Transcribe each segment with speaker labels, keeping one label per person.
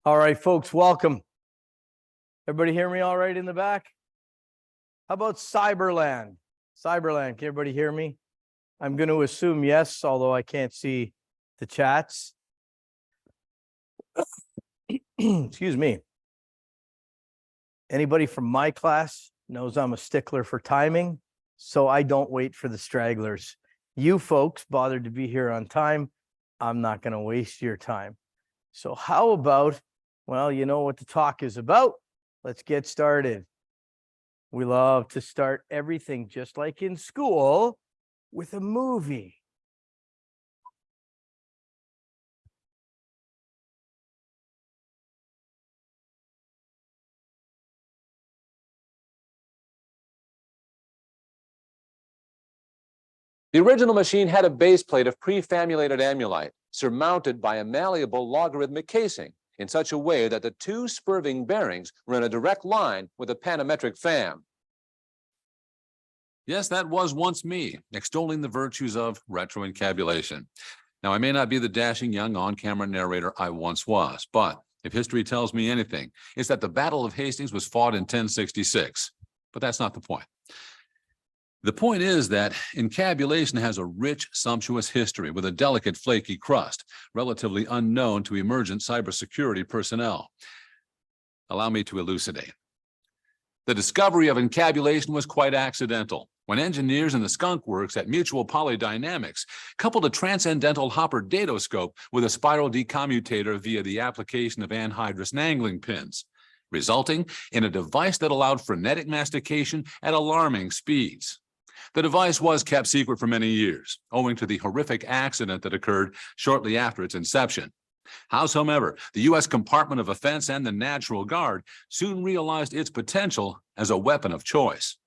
Speaker 1: All right, folks, welcome. Everybody hear me all right in the back? How about Cyberland? Cyberland, can everybody hear me? I'm going to assume yes, although I can't see the chats. Excuse me. Anybody from my class knows I'm a stickler for timing, so I don't wait for the stragglers. You folks bothered to be here on time. I'm not going to waste your time. So how about, well, you know what the talk is about. Let's get started. We love to start everything just like in school with a movie.
Speaker 2: The original machine had a base plate of prefamulated amulite surmounted by a malleable logarithmic casing in such a way that the two spurving bearings were in a direct line with a panametric fam. Yes, that was once me, extolling the virtues of retroencabulation. Now, I may not be the dashing young on-camera narrator I once was, but if history tells me anything, it's that the Battle of Hastings was fought in 1066. But that's not the point. The point is that encabulation has a rich, sumptuous history with a delicate, flaky crust, relatively unknown to emergent cybersecurity personnel. Allow me to elucidate. The discovery of encabulation was quite accidental when engineers in the skunk works at Mutual Polydynamics coupled a transcendental Hopper datoscope with a spiral decommutator via the application of anhydrous angling pins, resulting in a device that allowed frenetic mastication at alarming speeds. The device was kept secret for many years, owing to the horrific accident that occurred shortly after its inception. Howsoever, the U.S. Department of Defense and the National Guard soon realized its potential as a weapon of choice,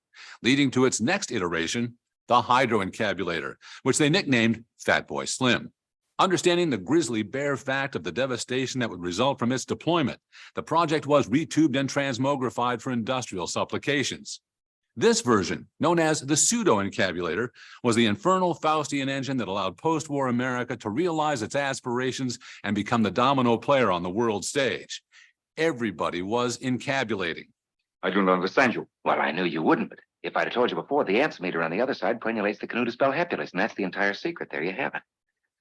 Speaker 2: leading to its next iteration, the hydroencabulator, which they nicknamed Fat Boy Slim. Understanding the grisly bare fact of the devastation that would result from its deployment, the project was retubed and transmogrified for industrial supplications. This version, known as the pseudo-encabulator, was the infernal Faustian engine that allowed post-war America to realize its aspirations and become the domino player on the world stage. Everybody was encabulating.
Speaker 3: I don't understand you.
Speaker 4: Well, I knew you wouldn't, but if I'd have told you before, the answer meter on the other side permeates the canoe to spell happiness, and that's the entire secret. There you have it.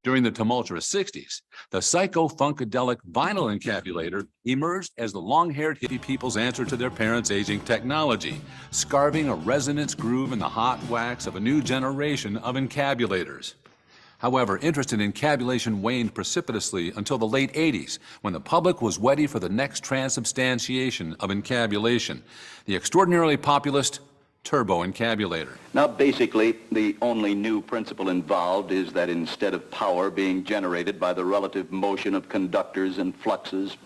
Speaker 2: During the tumultuous 60s, the psycho-funkadelic vinyl encabulator emerged as the long-haired hippie people's answer to their parents' aging technology, scarving a resonance groove in the hot wax of a new generation of encabulators. However, interest in encabulation waned precipitously until the late 80s, when the public was ready for the next transubstantiation of encabulation, the extraordinarily populist turbo encabulator.
Speaker 5: Now, basically, the only new principle involved is that instead of power being generated by the relative motion of conductors and fluxes,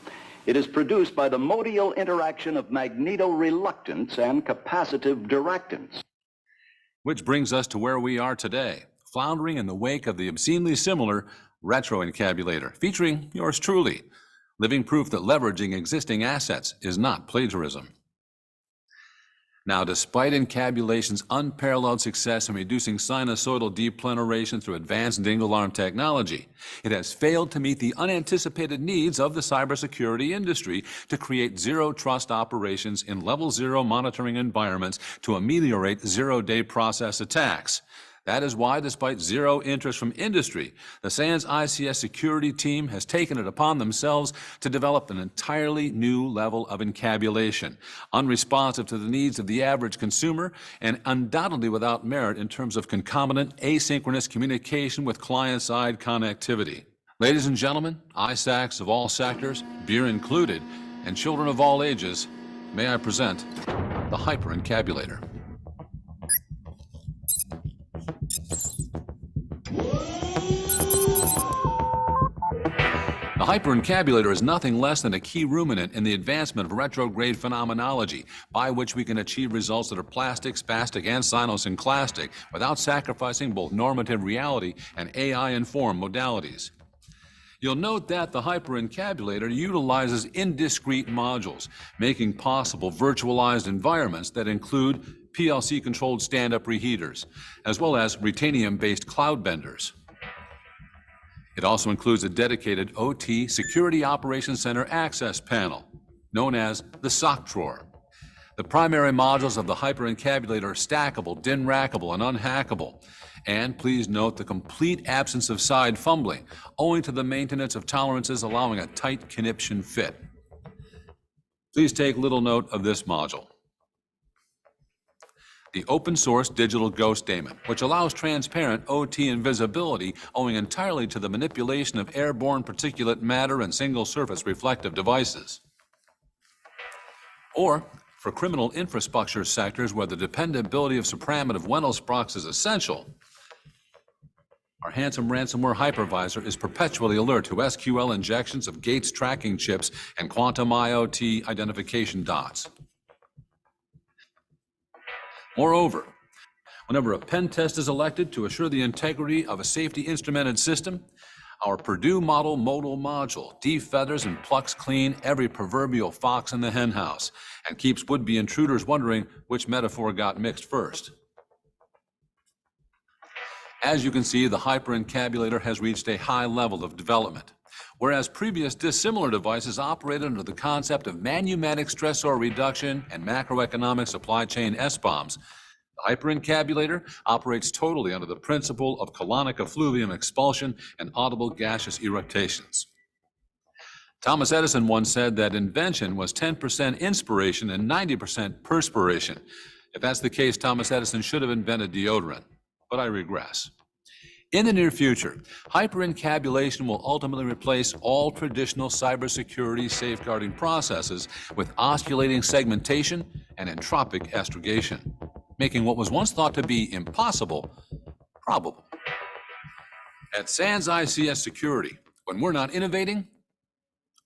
Speaker 5: it is produced by the modial interaction of magneto-reluctance and capacitive directance.
Speaker 2: Which brings us to where we are today, floundering in the wake of the obscenely similar retroencabulator, featuring yours truly, living proof that leveraging existing assets is not plagiarism. Now, despite encabulation's unparalleled success in reducing sinusoidal depleneration through advanced dingle arm technology, it has failed to meet the unanticipated needs of the cybersecurity industry to create zero-trust operations in level zero monitoring environments to ameliorate zero-day process attacks. That is why, despite zero interest from industry, the SANS ICS security team has taken it upon themselves to develop an entirely new level of encabulation, unresponsive to the needs of the average consumer and undoubtedly without merit in terms of concomitant asynchronous communication with client-side connectivity. Ladies and gentlemen, ISACs of all sectors, beer included, and children of all ages, may I present the hyperencabulator. The hyperencabulator is nothing less than a key ruminant in the advancement of retrograde phenomenology, by which we can achieve results that are plastic, spastic, and cynosynclastic without sacrificing both normative reality and AI-informed modalities. You'll note that the hyperencabulator utilizes indiscrete modules, making possible virtualized environments that include PLC-controlled stand-up reheaters, as well as Retanium-based cloud benders. It also includes a dedicated OT Security Operations Center access panel, known as the sock drawer. The primary modules of the hyperencabulator are stackable, DIN-rackable, and unhackable. And please note the complete absence of side fumbling, owing to the maintenance of tolerances allowing a tight conniption fit. Please take little note of this module. The open source digital ghost daemon, which allows transparent OT invisibility owing entirely to the manipulation of airborne particulate matter and single surface reflective devices. Or, for criminal infrastructure sectors where the dependability of supramotive Wendell-Sprox is essential, our handsome ransomware hypervisor is perpetually alert to SQL injections of gates tracking chips and quantum IoT identification dots. Moreover, whenever a pen test is elected to assure the integrity of a safety instrumented system, our Purdue model modal module defeathers and plucks clean every proverbial fox in the henhouse and keeps would-be intruders wondering which metaphor got mixed first. As you can see, the hyperencabulator has reached a high level of development. Whereas previous dissimilar devices operated under the concept of manumatic stressor reduction and macroeconomic supply chain SBOMs, the hyperencabulator operates totally under the principle of colonic effluvium expulsion and audible gaseous eructations. Thomas Edison once said that invention was 10% inspiration and 90% perspiration. If that's the case, Thomas Edison should have invented deodorant, but I regress. In the near future, hyperencabulation will ultimately replace all traditional cybersecurity safeguarding processes with osculating segmentation and entropic astrogation, making what was once thought to be impossible, probable. At SANS ICS Security, when we're not innovating,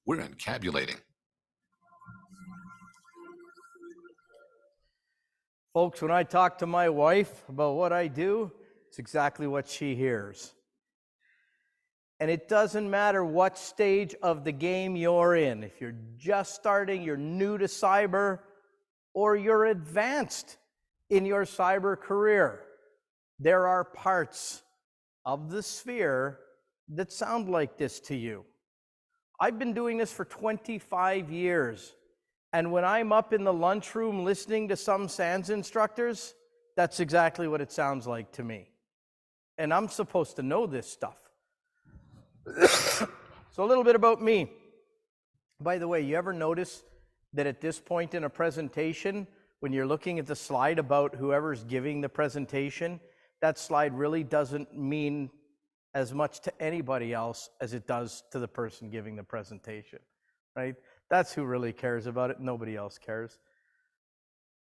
Speaker 2: we're encabulating.
Speaker 1: Folks, when I talk to my wife about what I do, it's exactly what she hears. And it doesn't matter what stage of the game you're in. If you're just starting, you're new to cyber, or you're advanced in your cyber career, there are parts of the sphere that sound like this to you. I've been doing this for 25 years. And when I'm up in the lunchroom listening to some SANS instructors, that's exactly what it sounds like to me. And I'm supposed to know this stuff. So a little bit about me. By the way, you ever notice that at this point in a presentation, when you're looking at the slide about whoever's giving the presentation, that slide really doesn't mean as much to anybody else as it does to the person giving the presentation, right? That's who really cares about it. Nobody else cares.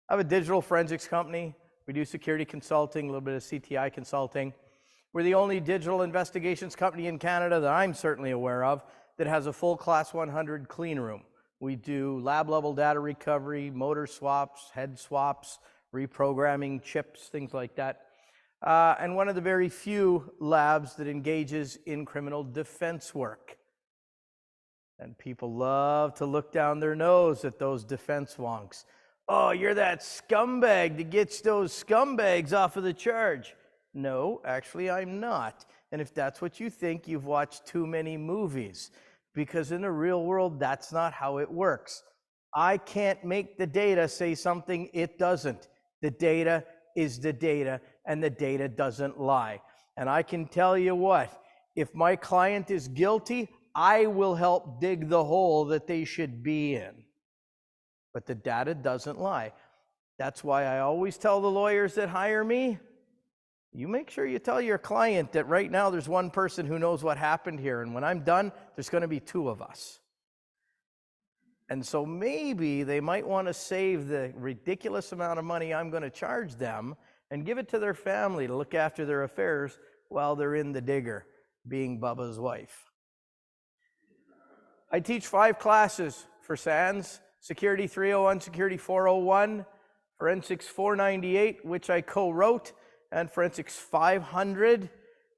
Speaker 1: I have a digital forensics company. We do security consulting, a little bit of CTI consulting. We're the only digital investigations company in Canada that I'm certainly aware of that has a full Class 100 clean room. We do lab level data recovery, motor swaps, head swaps, reprogramming chips, things like that. And one of the very few labs that engages in criminal defense work. And people love to look down their nose at those defense wonks. Oh, you're that scumbag that gets those scumbags off of the charge. No, actually, I'm not. And if that's what you think, you've watched too many movies. Because in the real world, that's not how it works. I can't make the data say something it doesn't. The data is the data, and the data doesn't lie. And I can tell you what, if my client is guilty, I will help dig the hole that they should be in. But the data doesn't lie. That's why I always tell the lawyers that hire me, you make sure you tell your client that right now there's one person who knows what happened here, and when I'm done, there's going to be two of us. And so maybe they might want to save the ridiculous amount of money I'm going to charge them and give it to their family to look after their affairs while they're in the digger, being Bubba's wife. I teach 5 classes for SANS, Security 301, Security 401, Forensics 498, which I co-wrote, and Forensics 500,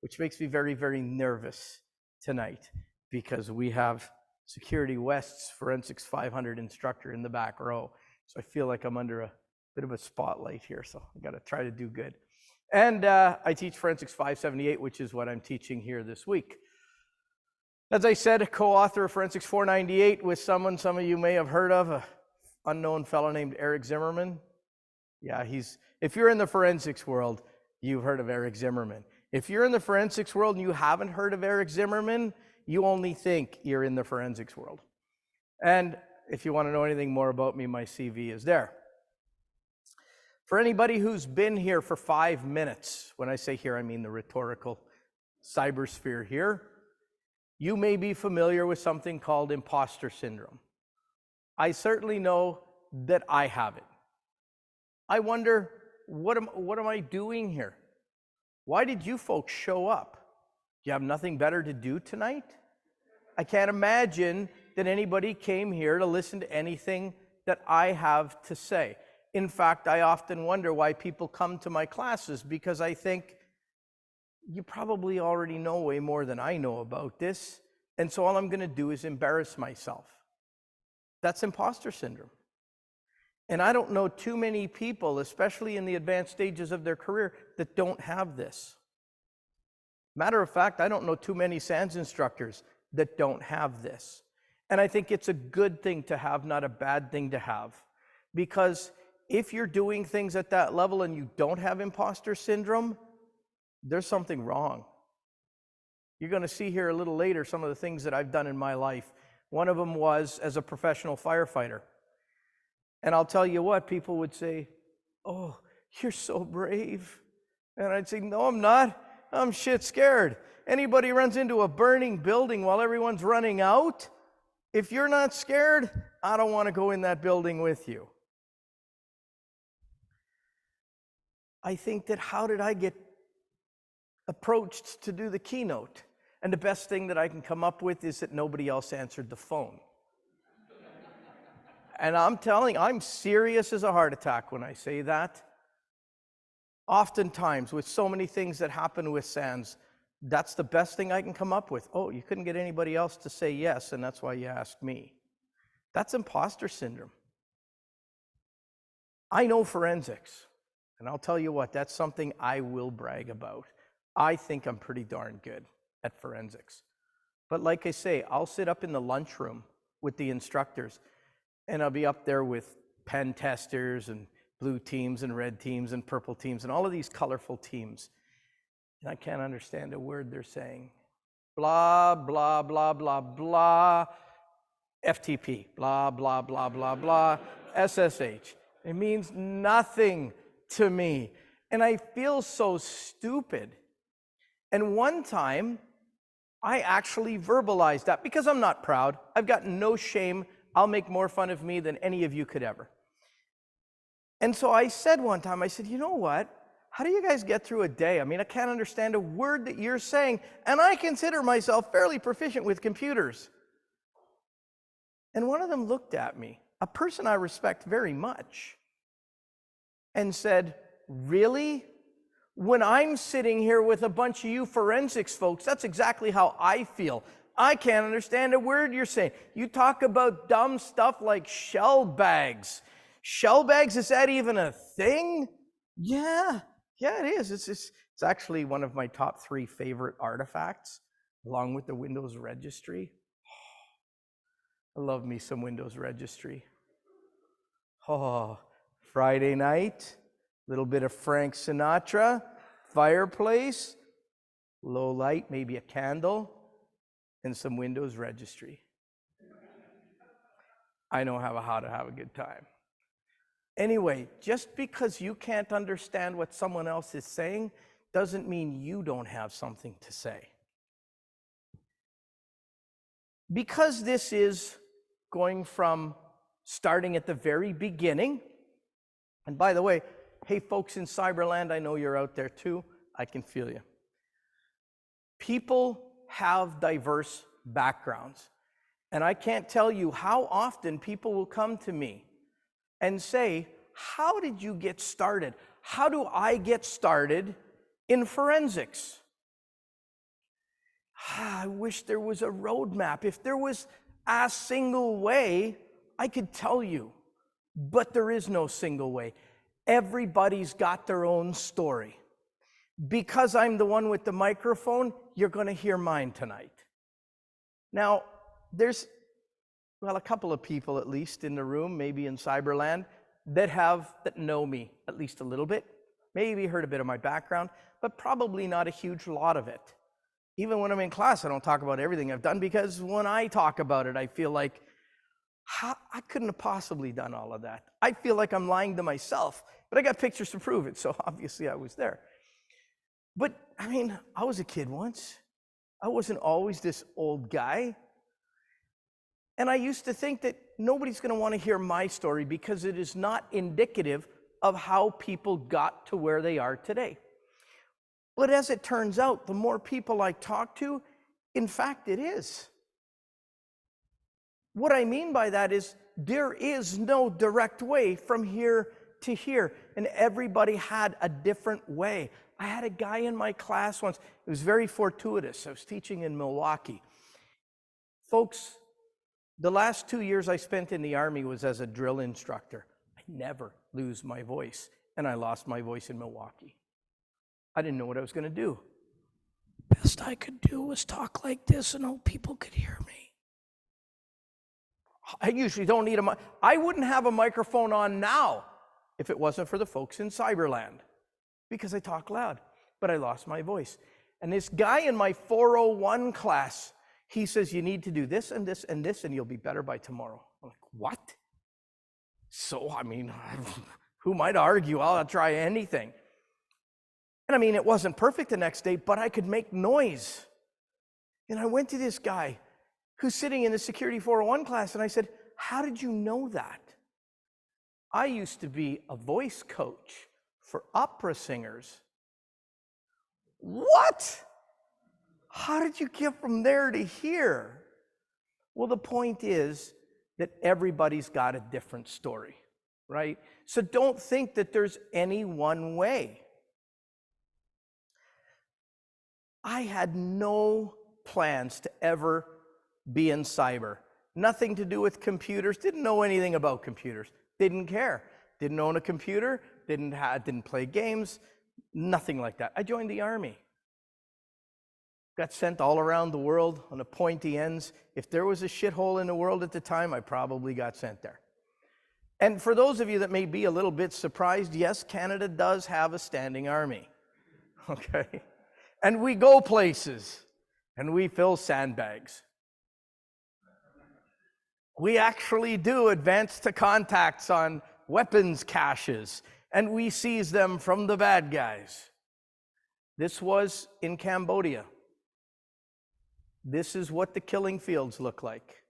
Speaker 1: which makes me very, very nervous tonight because we have Security West's Forensics 500 instructor in the back row. So I feel like I'm under a bit of a spotlight here, so I gotta try to do good. And I teach Forensics 578, which is what I'm teaching here this week. As I said, a co-author of Forensics 498 with someone some of you may have heard of, an unknown fellow named Eric Zimmerman. Yeah, if you're in the forensics world, you've heard of Eric Zimmerman. If you're in the forensics world and you haven't heard of Eric Zimmerman, you only think you're in the forensics world. And if you want to know anything more about me, my CV is there. For anybody who's been here for 5 minutes, when I say here, I mean the rhetorical cybersphere here, you may be familiar with something called imposter syndrome. I certainly know that I have it. I wonder, what am I doing here? Why did you folks show up? Do you have nothing better to do tonight? I can't imagine that anybody came here to listen to anything that I have to say. In fact, I often wonder why people come to my classes, because I think, you probably already know way more than I know about this, and so all I'm going to do is embarrass myself. That's imposter syndrome. And I don't know too many people, especially in the advanced stages of their career, that don't have this. Matter of fact, I don't know too many SANS instructors that don't have this. And I think it's a good thing to have, not a bad thing to have. Because if you're doing things at that level and you don't have imposter syndrome, there's something wrong. You're going to see here a little later some of the things that I've done in my life. One of them was as a professional firefighter. And I'll tell you what, people would say, "Oh, you're so brave." And I'd say, "No, I'm not. I'm shit scared." Anybody runs into a burning building while everyone's running out, if you're not scared, I don't want to go in that building with you. I think that, how did I get approached to do the keynote? And the best thing that I can come up with is that nobody else answered the phone. And I'm serious as a heart attack when I say that. Oftentimes, with so many things that happen with SANS, that's the best thing I can come up with. Oh, you couldn't get anybody else to say yes, and that's why you asked me. That's imposter syndrome. I know forensics, and I'll tell you what, that's something I will brag about. I think I'm pretty darn good at forensics. But like I say, I'll sit up in the lunchroom with the instructors, and I'll be up there with pen testers and blue teams and red teams and purple teams and all of these colorful teams. And I can't understand a word they're saying. Blah, blah, blah, blah, blah. FTP, blah, blah, blah, blah, blah. SSH. It means nothing to me. And I feel so stupid. And one time, I actually verbalized that, because I'm not proud. I've got no shame. I'll make more fun of me than any of you could ever. And so I said one time, I said, "You know what? How do you guys get through a day? I mean, I can't understand a word that you're saying, and I consider myself fairly proficient with computers." And one of them looked at me, a person I respect very much, and said, "Really? When I'm sitting here with a bunch of you forensics folks, that's exactly how I feel. I can't understand a word you're saying. You talk about dumb stuff like shell bags. Shell bags, is that even a thing?" Yeah, it is. It's actually one of my top 3 favorite artifacts, along with the Windows registry. I love me some Windows registry. Oh, Friday night, little bit of Frank Sinatra, fireplace, low light, maybe a candle, and some Windows registry. I know how to have a good time. Anyway, just because you can't understand what someone else is saying doesn't mean you don't have something to say. Because this is going from starting at the very beginning, and by the way, hey folks in Cyberland, I know you're out there too. I can feel you. People have diverse backgrounds. And I can't tell you how often people will come to me and say, "How did you get started? How do I get started in forensics?" I wish there was a roadmap. If there was a single way, I could tell you. But there is no single way. Everybody's got their own story. Because I'm the one with the microphone, you're going to hear mine tonight. Now, there's, well, a couple of people at least in the room, maybe in Cyberland, that know me at least a little bit, maybe heard a bit of my background, but probably not a huge lot of it. Even when I'm in class, I don't talk about everything I've done, because when I talk about it, I feel like I couldn't have possibly done all of that. I feel like I'm lying to myself, but I got pictures to prove it, so obviously I was there. But I mean, I was a kid once. I wasn't always this old guy. And I used to think that nobody's going to want to hear my story because it is not indicative of how people got to where they are today. But as it turns out, the more people I talk to, in fact, it is. What I mean by that is there is no direct way from here to here, and everybody had a different way. I had a guy in my class once. It was very fortuitous. I was teaching in Milwaukee. Folks, the last 2 years I spent in the Army was as a drill instructor. I never lose my voice, and I lost my voice in Milwaukee. I didn't know what I was going to do. Best I could do was talk like this and hope people could hear me. I usually don't need I wouldn't have a microphone on now if it wasn't for the folks in Cyberland, because I talk loud, but I lost my voice. And this guy in my 401 class, he says, you need to do this and this and this, and you'll be better by tomorrow. I'm like, what? So, I mean, who might argue? I'll try anything. And I mean, it wasn't perfect the next day, but I could make noise. And I went to this guy who's sitting in the Security 401 class, and I said, how did you know that? I used to be a voice coach for opera singers. What? How did you get from there to here? Well, the point is that everybody's got a different story, right? So don't think that there's any one way. I had no plans to ever be in cyber. Nothing to do with computers. Didn't know anything about computers. Didn't care. Didn't own a computer. Didn't play games. Nothing like that. I joined the Army. Got sent all around the world on the pointy ends. If there was a shithole in the world at the time, I probably got sent there. And for those of you that may be a little bit surprised, yes, Canada does have a standing army. Okay? And we go places, and we fill sandbags. We actually do advance to contacts on weapons caches, and we seize them from the bad guys. This was in Cambodia. This is what the killing fields look like.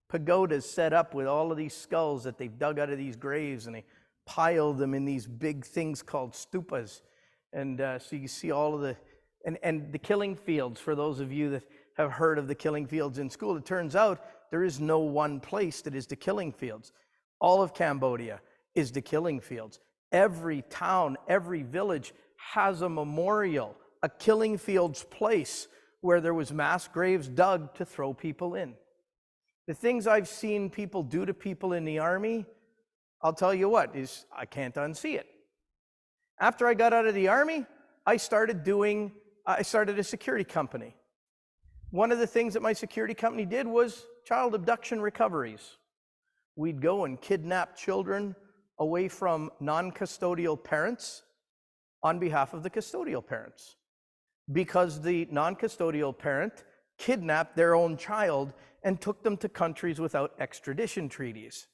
Speaker 1: Pagodas set up with all of these skulls that they've dug out of these graves, and they pile them in these big things called stupas. And so you see all of the, and the killing fields, for those of you that have heard of the killing fields in school, it turns out there is no one place that is the killing fields. All of Cambodia is the killing fields. Every town, every village has a memorial, a killing fields place where there was mass graves dug to throw people in. The things I've seen people do to people in the Army, I'll tell you what, is I can't unsee it. After I got out of the Army, I started a security company. One of the things that my security company did was child abduction recoveries. We'd go and kidnap children away from non-custodial parents on behalf of the custodial parents, because the non-custodial parent kidnapped their own child and took them to countries without extradition treaties.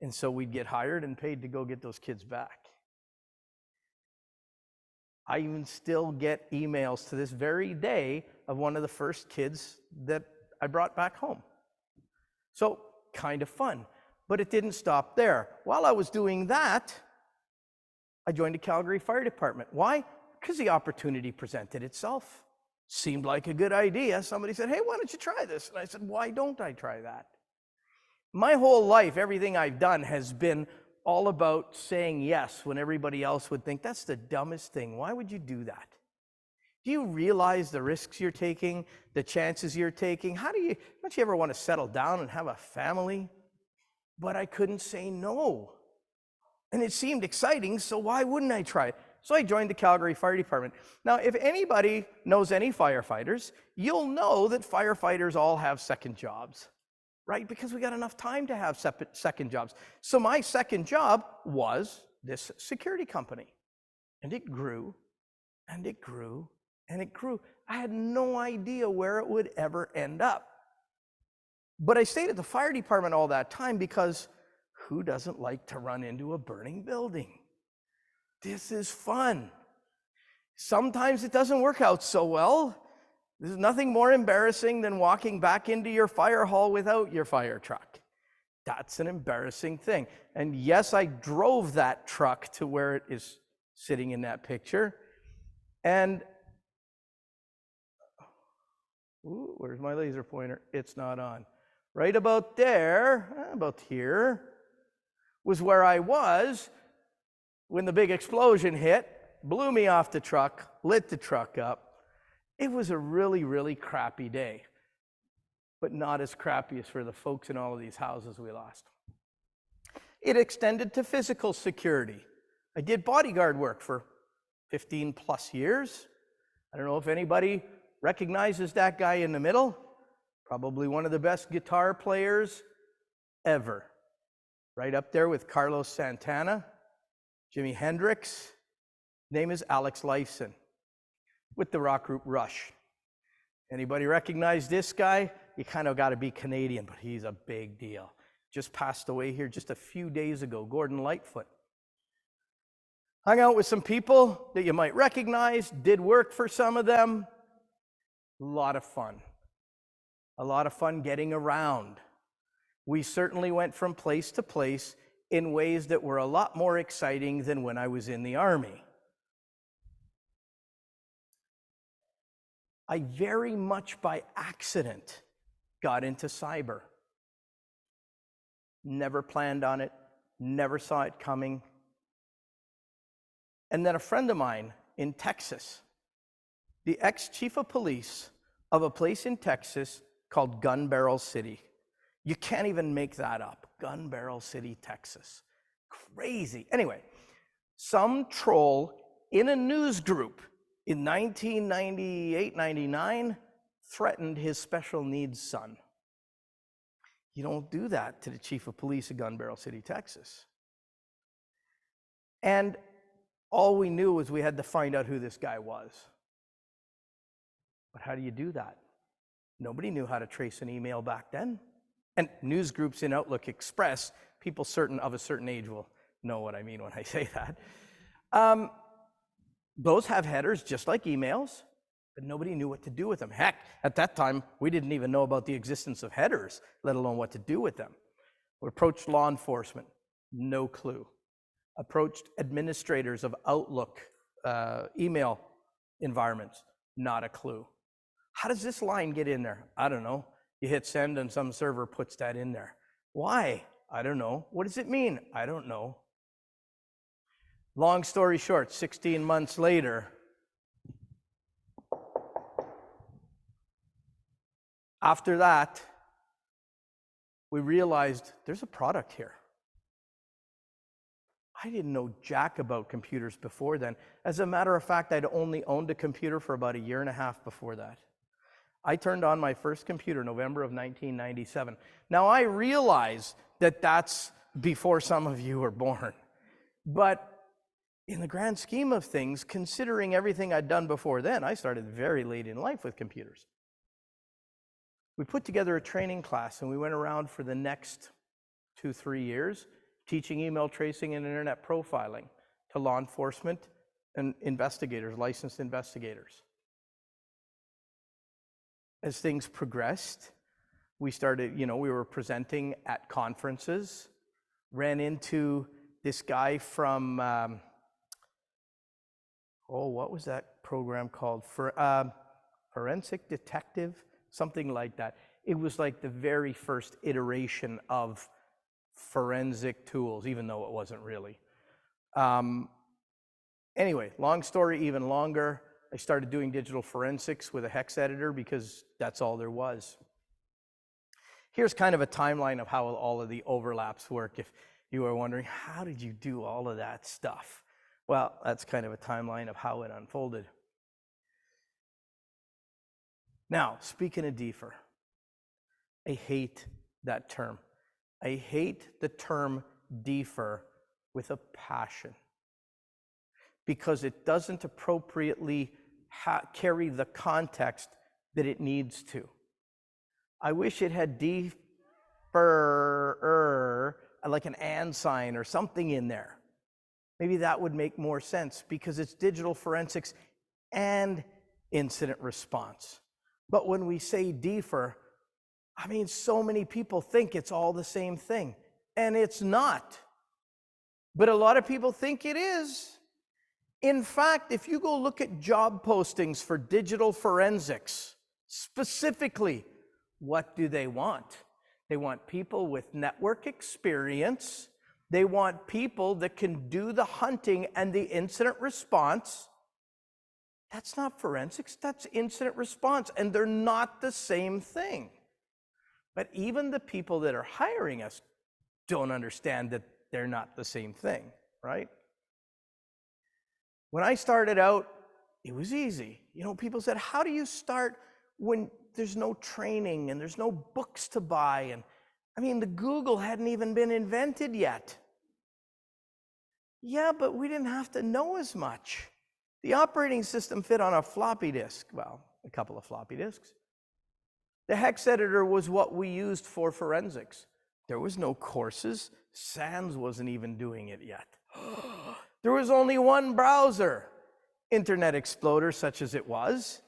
Speaker 1: And so we'd get hired and paid to go get those kids back. I even still get emails to this very day of one of the first kids that I brought back home. So kind of fun, but it didn't stop there. While I was doing that, I joined the Calgary Fire Department. Why? Because the opportunity presented itself. Seemed like a good idea. Somebody said, hey, why don't you try this? And I said, why don't I try that? My whole life, everything I've done has been all about saying yes when everybody else would think, that's the dumbest thing. Why would you do that? Do you realize the risks you're taking, the chances you're taking? Don't you ever want to settle down and have a family? But I couldn't say no. And it seemed exciting, so why wouldn't I try it? So I joined the Calgary Fire Department. Now, if anybody knows any firefighters, you'll know that firefighters all have second jobs, right? Because we got enough time to have second jobs. So my second job was this security company. And it grew, and it grew, and it grew. I had no idea where it would ever end up. But I stayed at the fire department all that time because who doesn't like to run into a burning building? This is fun. Sometimes it doesn't work out so well. There's nothing more embarrassing than walking back into your fire hall without your fire truck. That's an embarrassing thing. And yes, I drove that truck to where it is sitting in that picture. And, ooh, where's my laser pointer? It's not on. Right about there, about here, was where I was when the big explosion hit, blew me off the truck, lit the truck up. It was a really, really crappy day, but not as crappy as for the folks in all of these houses we lost. It extended to physical security. I did bodyguard work for 15 plus years. I don't know if anybody recognizes that guy in the middle. Probably one of the best guitar players ever. Right up there with Carlos Santana, Jimi Hendrix. Name is Alex Lifeson with the rock group Rush. Anybody recognize this guy? You kind of got to be Canadian, but he's a big deal. Just passed away here just a few days ago, Gordon Lightfoot. Hung out with some people that you might recognize, did work for some of them. A lot of fun. A lot of fun getting around. We certainly went from place to place in ways that were a lot more exciting than when I was in the Army. I very much by accident got into cyber. Never planned on it, never saw it coming. And then a friend of mine in Texas, the ex-chief of police of a place in Texas called Gun Barrel City. You can't even make that up. Gun Barrel City, Texas. Crazy. Anyway, some troll in a news group in 1998, 99 threatened his special needs son. You don't do that to the chief of police of Gun Barrel City, Texas. And all we knew was we had to find out who this guy was. But how do you do that? Nobody knew how to trace an email back then. And news groups in Outlook Express, people of a certain age will know what I mean when I say that. Those have headers just like emails, but nobody knew what to do with them. Heck, at that time, we didn't even know about the existence of headers, let alone what to do with them. We approached law enforcement, no clue. Approached administrators of Outlook email environments, not a clue. How does this line get in there? I don't know. You hit send and some server puts that in there. Why? I don't know. What does it mean? I don't know. Long story short, 16 months later, after that, we realized there's a product here. I didn't know jack about computers before then. As a matter of fact, I'd only owned a computer for about a year and a half before that. I turned on my first computer November of 1997. Now, I realize that that's before some of you were born. But in the grand scheme of things, considering everything I'd done before then, I started very late in life with computers. We put together a training class, and we went around for the next 2-3 years, teaching email tracing and internet profiling to law enforcement and investigators, licensed investigators. As things progressed, we started, we were presenting at conferences, ran into this guy from, what was that program called? Forensic Detective, something like that. It was like the very first iteration of forensic tools, even though it wasn't really. Anyway, long story, even longer. I started doing digital forensics with a hex editor because that's all there was. Here's kind of a timeline of how all of the overlaps work. If you were wondering, how did you do all of that stuff? Well, that's kind of a timeline of how it unfolded. Now, speaking of DFIR, I hate that term. I hate the term DFIR with a passion because it doesn't appropriately carry the context that it needs to. I wish it had DFIR, like an and sign or something in there. Maybe that would make more sense because it's digital forensics and incident response. But when we say DFIR, I mean, so many people think it's all the same thing, and it's not. But a lot of people think it is. In fact, if you go look at job postings for digital forensics, specifically, what do they want? They want people with network experience. They want people that can do the hunting and the incident response. That's not forensics, that's incident response, and they're not the same thing. But even the people that are hiring us don't understand that they're not the same thing, right? When I started out, it was easy. You know, people said, how do you start when there's no training and there's no books to buy? And I mean, the Google hadn't even been invented yet. Yeah, but we didn't have to know as much. The operating system fit on a floppy disk, well, a couple of floppy disks. The hex editor was what we used for forensics. There was no courses. SANS wasn't even doing it yet. There was only one browser, Internet Explorer, such as it was,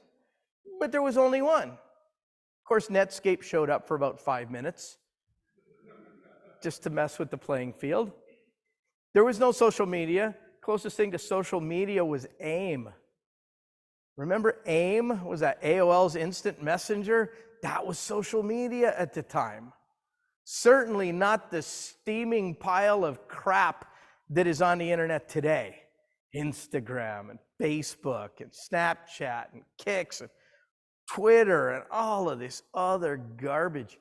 Speaker 1: but there was only one. Of course, Netscape showed up for about 5 minutes, just to mess with the playing field. There was no social media. Closest thing to social media was AIM. Remember AIM? Was that AOL's Instant Messenger? That was social media at the time. Certainly not the steaming pile of crap that is on the internet today. Instagram and Facebook and Snapchat and Kicks and Twitter and all of this other garbage.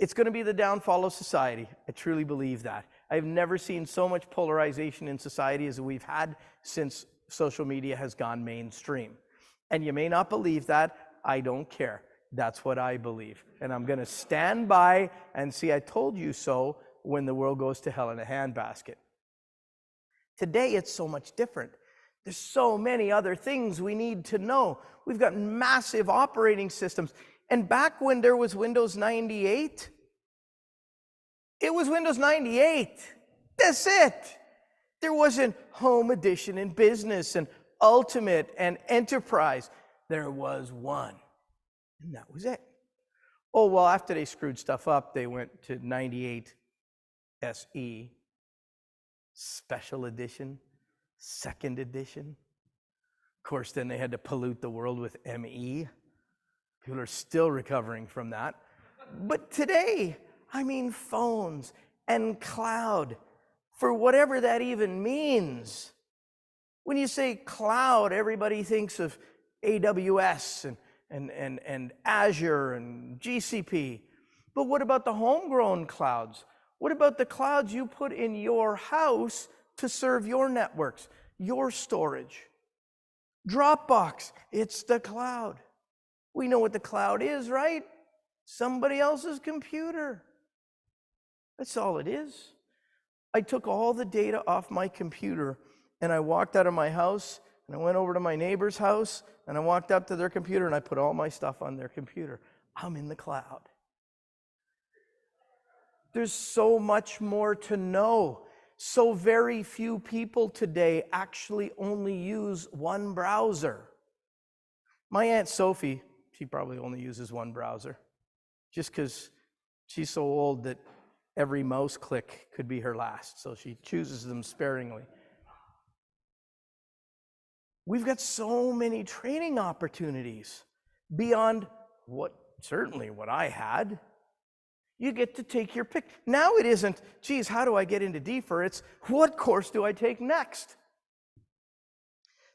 Speaker 1: It's going to be the downfall of society. I truly believe that. I've never seen so much polarization in society as we've had since social media has gone mainstream. And you may not believe that. I don't care. That's what I believe. And I'm going to stand by and see, I told you so when the world goes to hell in a handbasket. Today, it's so much different. There's so many other things we need to know. We've got massive operating systems. And back when there was Windows 98, it was Windows 98. That's it. There wasn't Home Edition and Business and Ultimate and Enterprise. There was one. And that was it. Oh, well, after they screwed stuff up, they went to 98 SE, Special Edition, Second Edition. Of course, then they had to pollute the world with ME. People are still recovering from that. But today, I mean phones and cloud, for whatever that even means. When you say cloud, everybody thinks of AWS and Azure and GCP. But what about the homegrown clouds? What about the clouds you put in your house to serve your networks, your storage? Dropbox, it's the cloud. We know what the cloud is, right? Somebody else's computer. That's all it is. I took all the data off my computer and I walked out of my house and I went over to my neighbor's house and I walked up to their computer and I put all my stuff on their computer. I'm in the cloud. There's so much more to know. So very few people today actually only use one browser. My Aunt Sophie, she probably only uses one browser, just because she's so old that every mouse click could be her last, so she chooses them sparingly. We've got so many training opportunities beyond certainly what I had. You get to take your pick. Now it isn't, geez, how do I get into DFIR? It's, what course do I take next?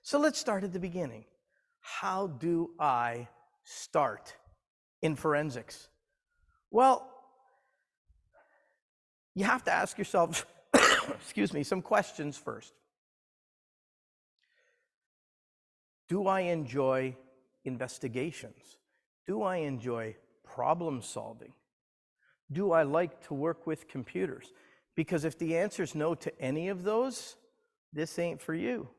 Speaker 1: So let's start at the beginning. How do I start in forensics? Well, you have to ask yourself, excuse me, some questions first. Do I enjoy investigations? Do I enjoy problem solving? Do I like to work with computers? Because if the answer is no to any of those, this ain't for you.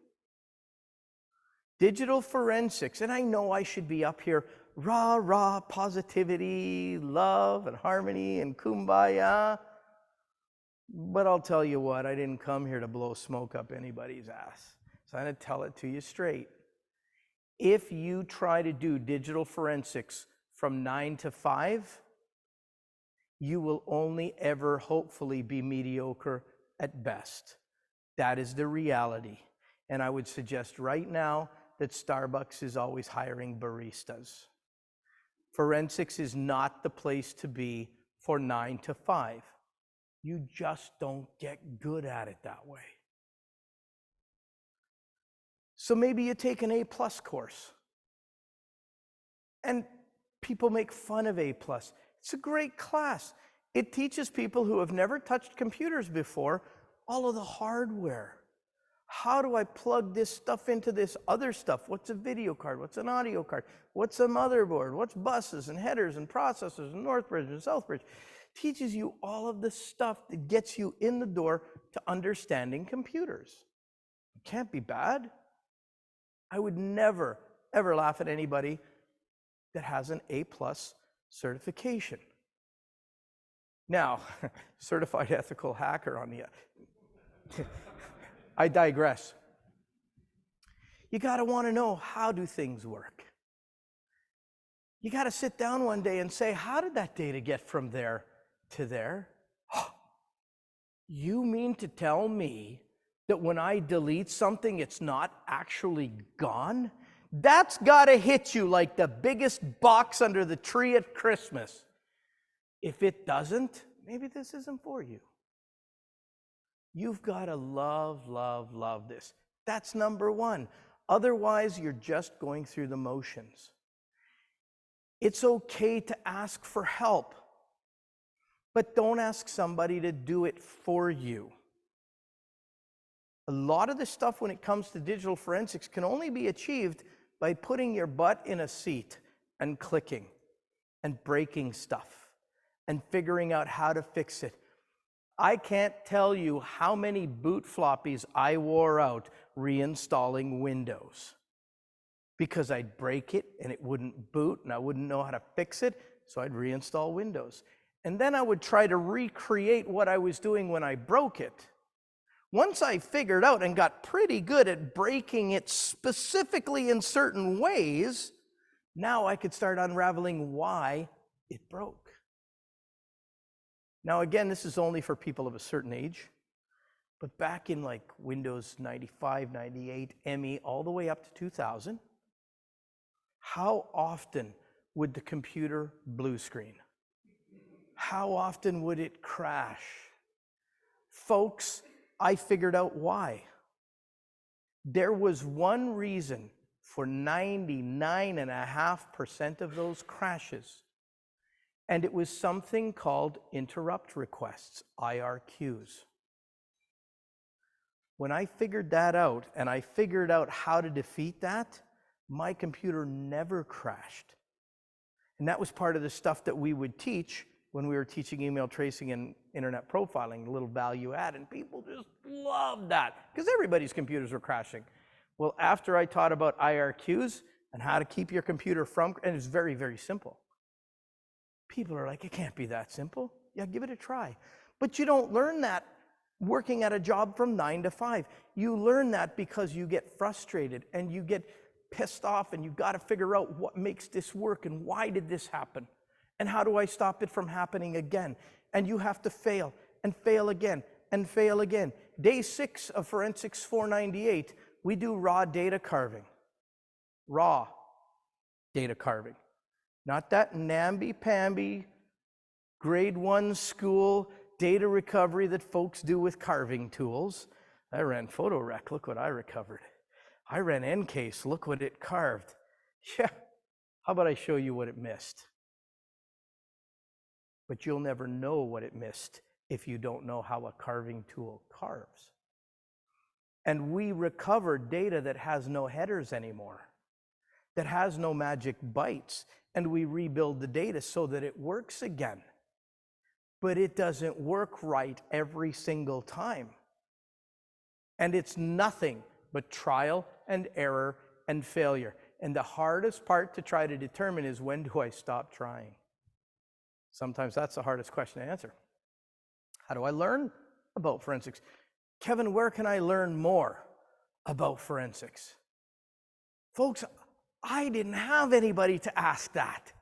Speaker 1: Digital forensics, and I know I should be up here, rah, positivity, love, and harmony, and kumbaya. But I'll tell you what, I didn't come here to blow smoke up anybody's ass. So I'm going to tell it to you straight. If you try to do digital forensics from 9 to 5, you will only ever hopefully be mediocre at best. That is the reality. And I would suggest right now that Starbucks is always hiring baristas. Forensics is not the place to be for 9 to 5. You just don't get good at it that way. So maybe you take an A+ course. And people make fun of A+. It's a great class. It teaches people who have never touched computers before all of the hardware. How do I plug this stuff into this other stuff? What's a video card? What's an audio card? What's a motherboard? What's buses and headers and processors and Northbridge and Southbridge? Teaches you all of the stuff that gets you in the door to understanding computers. It can't be bad. I would never, ever laugh at anybody that has an A+ certification. Now, certified ethical hacker on the... I digress. You got to want to know, how do things work? You got to sit down one day and say, how did that data get from there to there? You mean to tell me that when I delete something, it's not actually gone? That's got to hit you like the biggest box under the tree at Christmas. If it doesn't, maybe this isn't for you. You've got to love this. That's number one. Otherwise, you're just going through the motions. It's okay to ask for help, but don't ask somebody to do it for you. A lot of the stuff when it comes to digital forensics can only be achieved by putting your butt in a seat and clicking and breaking stuff and figuring out how to fix it. I can't tell you how many boot floppies I wore out reinstalling Windows because I'd break it and it wouldn't boot and I wouldn't know how to fix it, so I'd reinstall Windows. And then I would try to recreate what I was doing when I broke it. Once I figured out and got pretty good at breaking it specifically in certain ways, now I could start unraveling why it broke. Now again, this is only for people of a certain age, but back in like Windows 95, 98, ME, all the way up to 2000, how often would the computer blue screen? How often would it crash? Folks, I figured out why. There was one reason for 99.5% of those crashes. And it was something called interrupt requests, IRQs. When I figured that out, and I figured out how to defeat that, my computer never crashed. And that was part of the stuff that we would teach when we were teaching email tracing and internet profiling, a little value add, and people just loved that, because everybody's computers were crashing. Well, after I taught about IRQs and how to keep your computer from, and it's very, very simple. People are like, it can't be that simple. Yeah, give it a try. But you don't learn that working at a job from 9 to 5. You learn that because you get frustrated and you get pissed off and you've got to figure out what makes this work and why did this happen and how do I stop it from happening again. And you have to fail and fail again and fail again. Day 6 of Forensics 498, we do raw data carving. Raw data carving. Not that namby-pamby, grade 1 school data recovery that folks do with carving tools. I ran PhotoRec, look what I recovered. I ran Encase, look what it carved. Yeah, how about I show you what it missed? But you'll never know what it missed if you don't know how a carving tool carves. And we recover data that has no headers anymore. that has no magic bytes, and we rebuild the data so that it works again. But it doesn't work right every single time. And it's nothing but trial and error and failure. And the hardest part to try to determine is, when do I stop trying? Sometimes that's the hardest question to answer. How do I learn about forensics? Kevin, where can I learn more about forensics? Folks, I didn't have anybody to ask that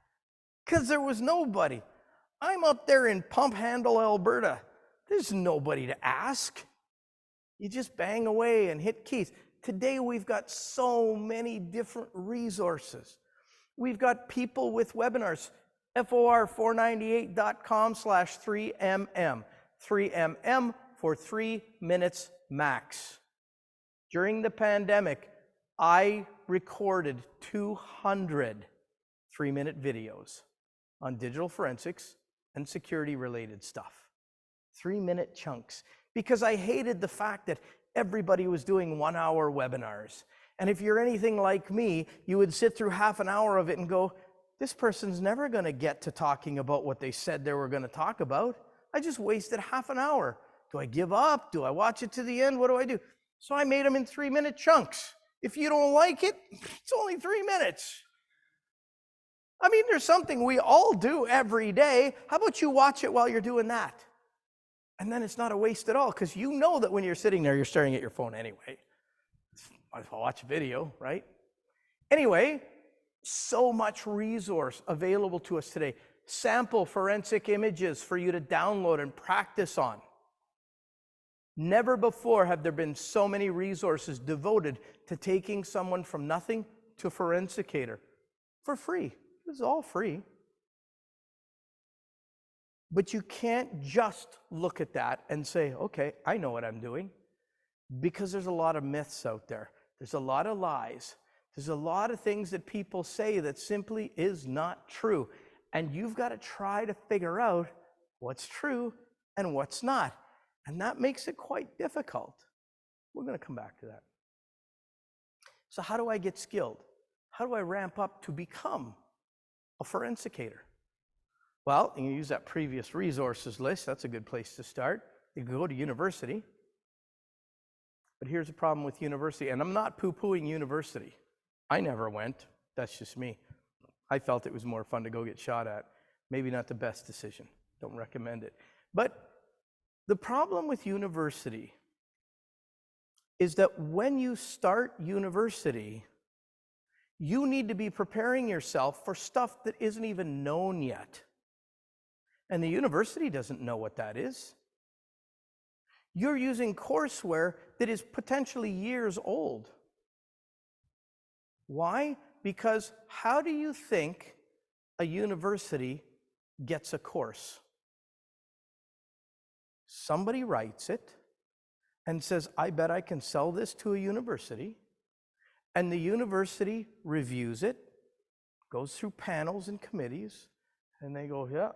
Speaker 1: because there was nobody. I'm up there in Pump Handle, Alberta. There's nobody to ask. You just bang away and hit keys. Today, we've got so many different resources. We've got people with webinars, FOR498.com/3MM. 3MM for 3 minutes max. During the pandemic, I recorded 200 3-minute videos on digital forensics and security-related stuff. 3-minute chunks. Because I hated the fact that everybody was doing 1-hour webinars. And if you're anything like me, you would sit through half an hour of it and go, this person's never going to get to talking about what they said they were going to talk about. I just wasted half an hour. Do I give up? Do I watch it to the end? What do I do? So I made them in 3-minute chunks. If you don't like it, it's only 3 minutes. I mean, there's something we all do every day. How about you watch it while you're doing that? And then it's not a waste at all, because you know that when you're sitting there, you're staring at your phone anyway. Might as well watch a video, right? Anyway, so much resource available to us today. Sample forensic images for you to download and practice on. Never before have there been so many resources devoted to taking someone from nothing to forensicator for free. This is all free. But you can't just look at that and say, okay, I know what I'm doing, because there's a lot of myths out there. There's a lot of lies. There's a lot of things that people say that simply is not true. And you've got to try to figure out what's true and what's not. And that makes it quite difficult. We're going to come back to that. So how do I get skilled? How do I ramp up to become a forensicator? Well, you can use that previous resources list. That's a good place to start. You can go to university. But here's the problem with university, and I'm not poo-pooing university. I never went. That's just me. I felt it was more fun to go get shot at. Maybe not the best decision. Don't recommend it. But the problem with university is that when you start university, you need to be preparing yourself for stuff that isn't even known yet. And the university doesn't know what that is. You're using courseware that is potentially years old. Why? Because how do you think a university gets a course? Somebody writes it and says, I bet I can sell this to a university. And the university reviews it, goes through panels and committees, and they go, yeah,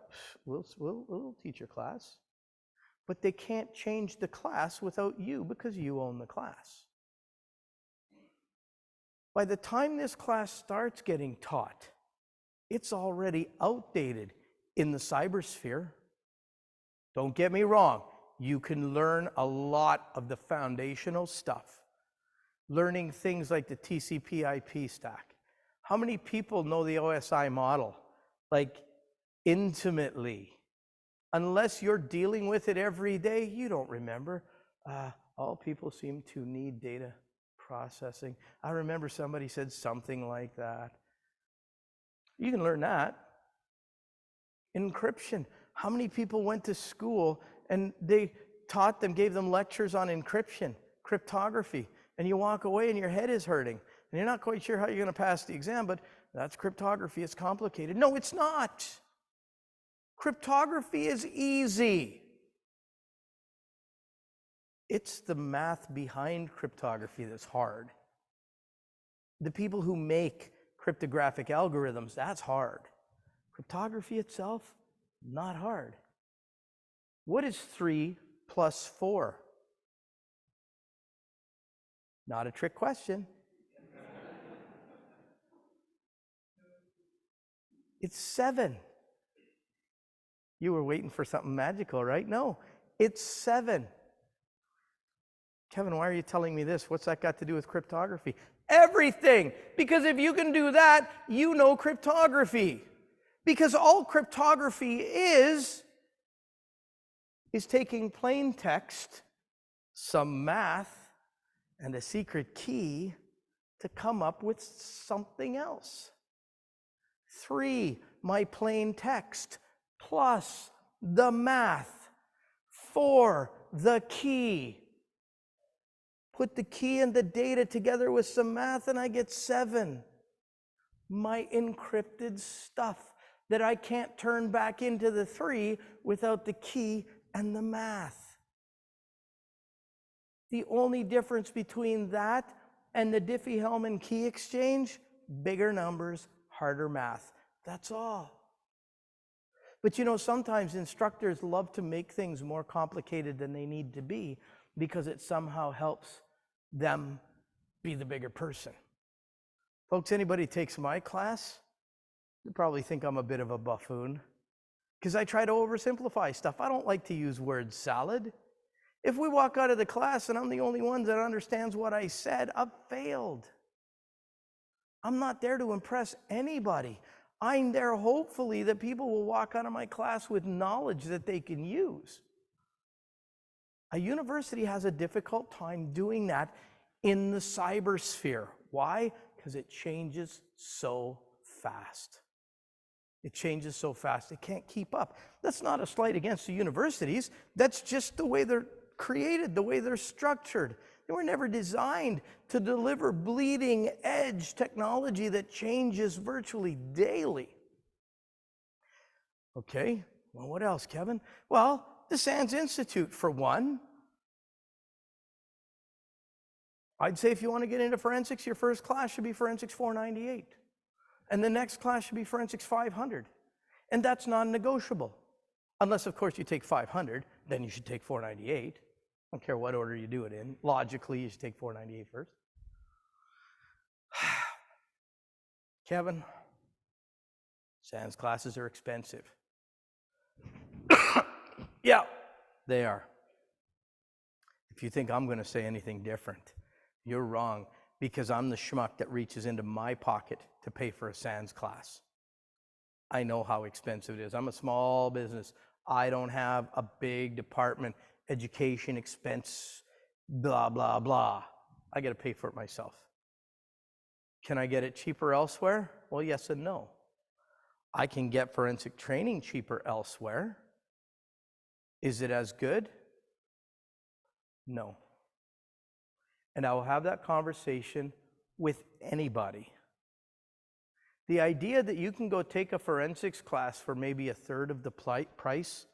Speaker 1: we'll teach your class. But they can't change the class without you, because you own the class. By the time this class starts getting taught, it's already outdated in the cybersphere. Don't get me wrong, you can learn a lot of the foundational stuff. Learning things like the TCP/IP stack. How many people know the OSI model? Like, intimately. Unless you're dealing with it every day, you don't remember. All people seem to need data processing. I remember somebody said something like that. You can learn that. Encryption. How many people went to school and they taught them, gave them lectures on encryption, cryptography, and you walk away and your head is hurting and you're not quite sure how you're going to pass the exam, but that's cryptography. It's complicated. No, it's not. Cryptography is easy. It's the math behind cryptography that's hard. The people who make cryptographic algorithms, that's hard. Cryptography itself, not hard. What is 3 plus 4? Not a trick question. It's 7. You were waiting for something magical, right? No, it's 7. Kevin, why are you telling me this? What's that got to do with cryptography? Everything! Because if you can do that, you know cryptography. Because all cryptography is taking plain text, some math, and a secret key to come up with something else. 3, my plain text, plus the math. 4, the key. Put the key and the data together with some math and I get 7. My encrypted stuff that I can't turn back into the 3 without the key and the math. The only difference between that and the Diffie-Hellman key exchange, bigger numbers, harder math. That's all. But you know, sometimes instructors love to make things more complicated than they need to be because it somehow helps them be the bigger person. Folks, anybody takes my class, you probably think I'm a bit of a buffoon because I try to oversimplify stuff. I don't like to use word salad. If we walk out of the class and I'm the only one that understands what I said, I've failed. I'm not there to impress anybody. I'm there hopefully that people will walk out of my class with knowledge that they can use. A university has a difficult time doing that in the cybersphere. Why? Because it changes so fast. It changes so fast, it can't keep up. That's not a slight against the universities. That's just the way they're created, the way they're structured. They were never designed to deliver bleeding edge technology that changes virtually daily. Okay, well, what else, Kevin? Well, the SANS Institute, for one. I'd say if you want to get into forensics, your first class should be Forensics 498. And the next class should be Forensics 500. And that's non-negotiable. Unless, of course, you take 500, then you should take 498. I don't care what order you do it in. Logically, you should take 498 first. Kevin, SANS classes are expensive. Yeah, they are. If you think I'm going to say anything different, you're wrong, because I'm the schmuck that reaches into my pocket to pay for a SANS class. I know how expensive it is. I'm a small business. I don't have a big department, education expense, blah, blah, blah. I got to pay for it myself. Can I get it cheaper elsewhere? Well, yes and no. I can get forensic training cheaper elsewhere. Is it as good? No. And I will have that conversation with anybody. The idea that you can go take a forensics class for maybe a third of the price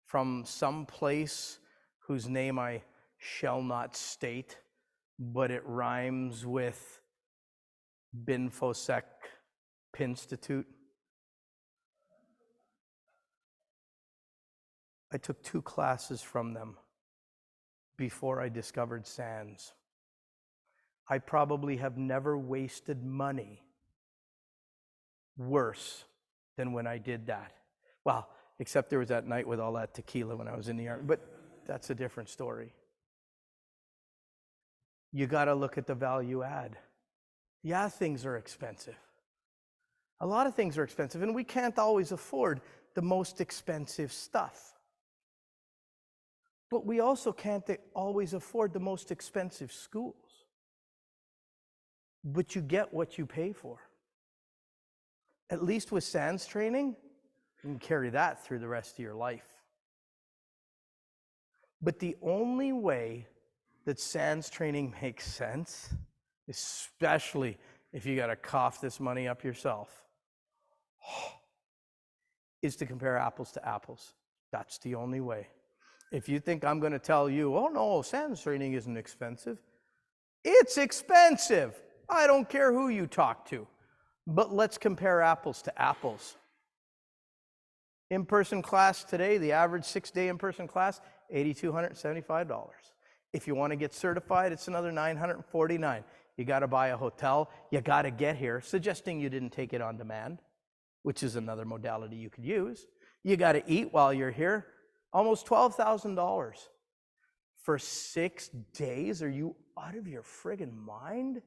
Speaker 1: from some place whose name I shall not state, but it rhymes with Binfosec Pinstitute. I took 2 classes from them before I discovered SANS. I probably have never wasted money worse than when I did that. Well, except there was that night with all that tequila when I was in the Army, but that's a different story. You got to look at the value add. Yeah, things are expensive. A lot of things are expensive, and we can't always afford the most expensive stuff. But we also can't always afford the most expensive schools. But you get what you pay for. At least with SANS training, you can carry that through the rest of your life. But the only way that SANS training makes sense, especially if you got to cough this money up yourself, is to compare apples to apples. That's the only way. If you think I'm going to tell you, oh no, SANS training isn't expensive, it's expensive. I don't care who you talk to. But let's compare apples to apples. In-person class today, the average 6-day in-person class, $8,275. If you want to get certified, it's another $949. You got to buy a hotel. You got to get here, suggesting you didn't take it on demand. which is another modality you could use. You got to eat while you're here. Almost $12,000 for 6 days. Are you out of your friggin' mind?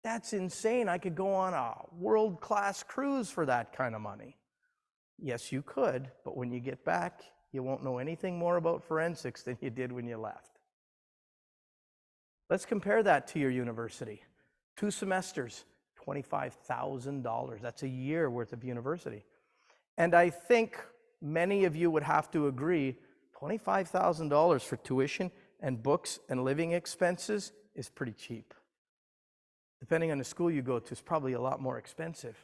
Speaker 1: That's insane. I could go on a world-class cruise for that kind of money. Yes, you could, but when you get back, you won't know anything more about forensics than you did when you left. Let's compare that to your university. 2 semesters, $25,000. That's a year worth of university. And I think many of you would have to agree, $25,000 for tuition and books and living expenses is pretty cheap. Depending on the school you go to, it's probably a lot more expensive.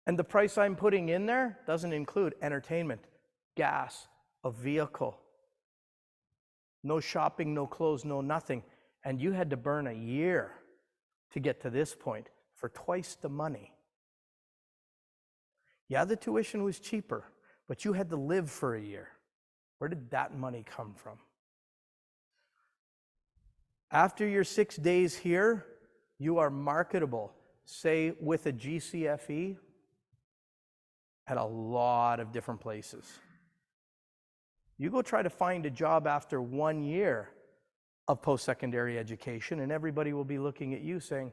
Speaker 1: And the price I'm putting in there doesn't include entertainment, gas, a vehicle, no shopping, no clothes, no nothing. And you had to burn a year to get to this point for twice the money. Yeah, the tuition was cheaper, but you had to live for a year. Where did that money come from? After your 6 days here, you are marketable, say with a GCFE, at a lot of different places. You go try to find a job after 1 year of post-secondary education, and everybody will be looking at you saying,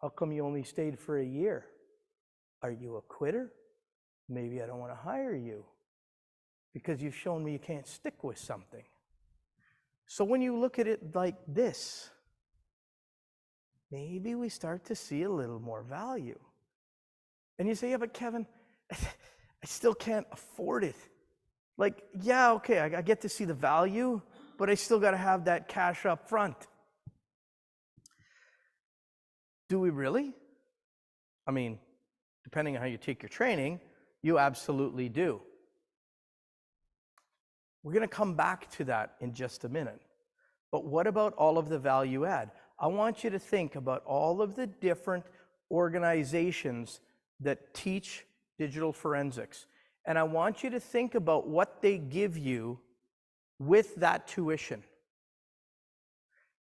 Speaker 1: how come you only stayed for a year? Are you a quitter? Maybe I don't want to hire you because you've shown me you can't stick with something. So when you look at it like this, maybe we start to see a little more value. And you say, yeah, but Kevin, I still can't afford it. Like, yeah, okay, I get to see the value, but I still got to have that cash up front. Do we really? I mean, depending on how you take your training, you absolutely do. We're going to come back to that in just a minute. But what about all of the value add? I want you to think about all of the different organizations that teach digital forensics. And I want you to think about what they give you with that tuition.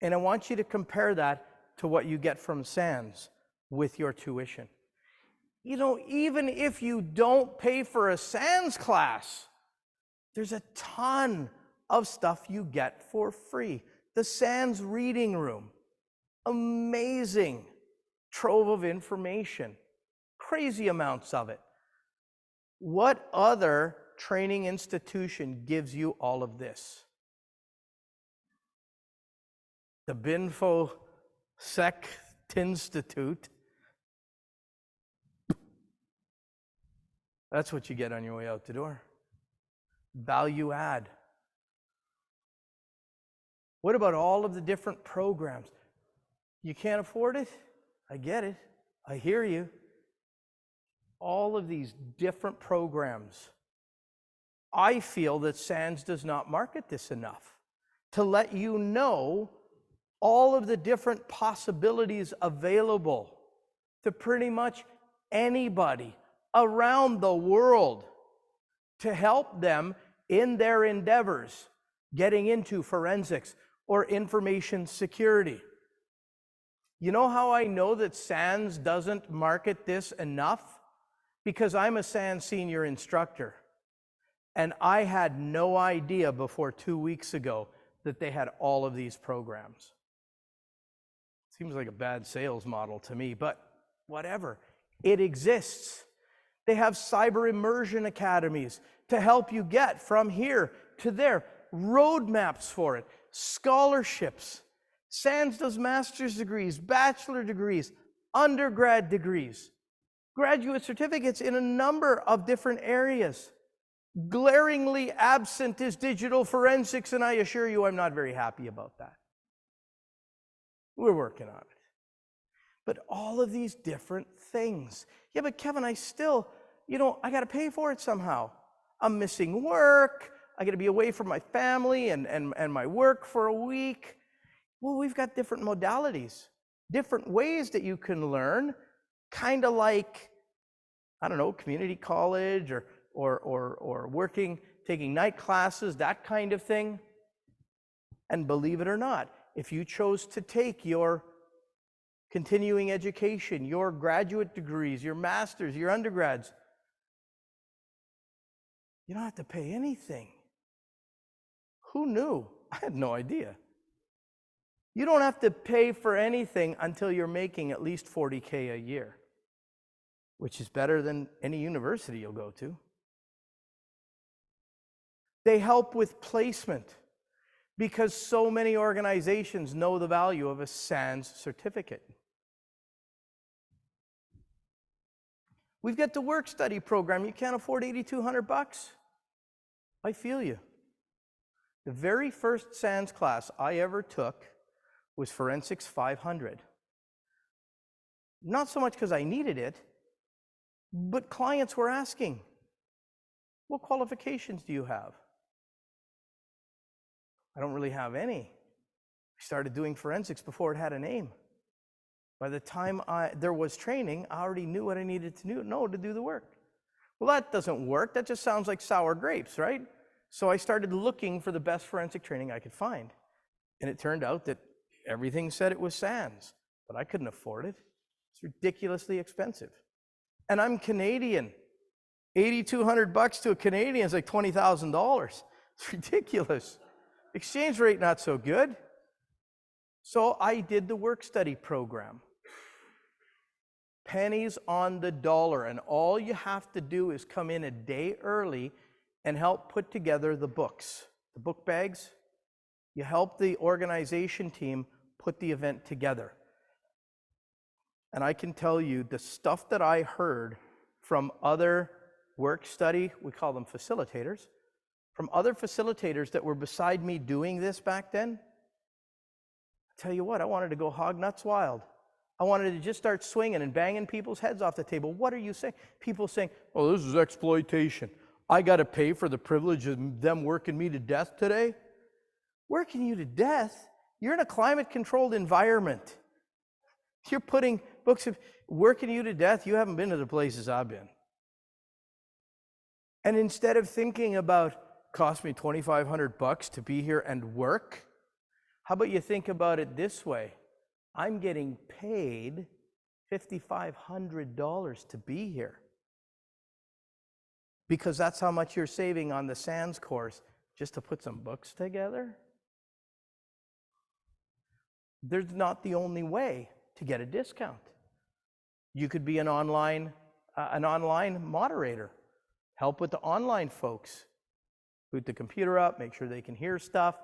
Speaker 1: And I want you to compare that to what you get from SANS with your tuition. You know, even if you don't pay for a SANS class, there's a ton of stuff you get for free. The SANS reading room, amazing trove of information, crazy amounts of it. What other training institution gives you all of this? The Binfo Sec Institute. That's what you get on your way out the door. Value add. What about all of the different programs? You can't afford it? I get it. I hear you. All of these different programs. I feel that SANS does not market this enough to let you know all of the different possibilities available to pretty much anybody around the world to help them in their endeavors getting into forensics or information security. You know how I know that SANS doesn't market this enough? Because I'm a SANS senior instructor, and I had no idea before 2 weeks ago that they had all of these programs. Seems like a bad sales model to me, but whatever. It exists. They have cyber immersion academies to help you get from here to there, roadmaps for it, scholarships. SANS does master's degrees, bachelor degrees, undergrad degrees, graduate certificates in a number of different areas. Glaringly absent is digital forensics, and I assure you I'm not very happy about that. We're working on it. But all of these different things. Yeah, but Kevin, I still, I got to pay for it somehow. I'm missing work. I got to be away from my family and my work for a week. Well, we've got different modalities, different ways that you can learn, kind of like, I don't know, community college or working, taking night classes, that kind of thing. And believe it or not, if you chose to take your continuing education, your graduate degrees, your masters, your undergrads. You don't have to pay anything. Who knew? I had no idea. You don't have to pay for anything until you're making at least $40K a year, which is better than any university you'll go to. They help with placement because so many organizations know the value of a SANS certificate. We've got the work study program. You can't afford $8,200. I feel you. The very first SANS class I ever took was Forensics 500. Not so much because I needed it, but clients were asking, what qualifications do you have? I don't really have any. I started doing forensics before it had a name. By the time there was training, I already knew what I needed to know to do the work. Well, that doesn't work. That just sounds like sour grapes, right? So I started looking for the best forensic training I could find. And it turned out that everything said it was SANS, but I couldn't afford it. It's ridiculously expensive. And I'm Canadian. $8,200 to a Canadian is like $20,000. It's ridiculous. Exchange rate not so good. So I did the work study program. Pennies on the dollar, and all you have to do is come in a day early and help put together the books, the book bags. You help the organization team put the event together. And I can tell you the stuff that I heard from other work study, we call them facilitators, from other facilitators that were beside me doing this back then. I tell you what, I wanted to go hog nuts wild. I wanted to just start swinging and banging people's heads off the table. What are you saying? People saying, oh, this is exploitation. I got to pay for the privilege of them working me to death today. Working you to death? You're in a climate-controlled environment. You're putting books of working you to death. You haven't been to the places I've been. And instead of thinking about cost me $2,500 to be here and work, how about you think about it this way? I'm getting paid $5,500 to be here. Because that's how much you're saving on the SANS course just to put some books together. There's not the only way to get a discount. You could be an online moderator. Help with the online folks. Boot the computer up, make sure they can hear stuff,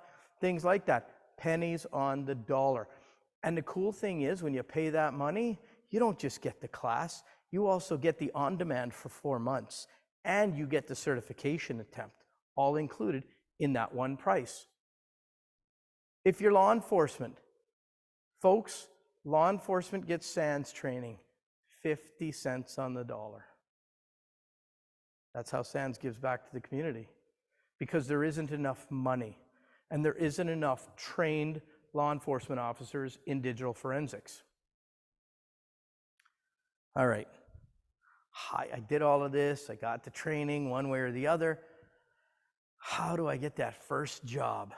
Speaker 1: things like that. Pennies on the dollar. And the cool thing is, when you pay that money, you don't just get the class, you also get the on-demand for 4 months, and you get the certification attempt, all included in that one price. If you're law enforcement, folks, law enforcement gets SANS training, 50 cents on the dollar. That's how SANS gives back to the community, because there isn't enough money, and there isn't enough trained law enforcement officers in digital forensics. All right. I did all of this. I got the training one way or the other. How do I get that first job?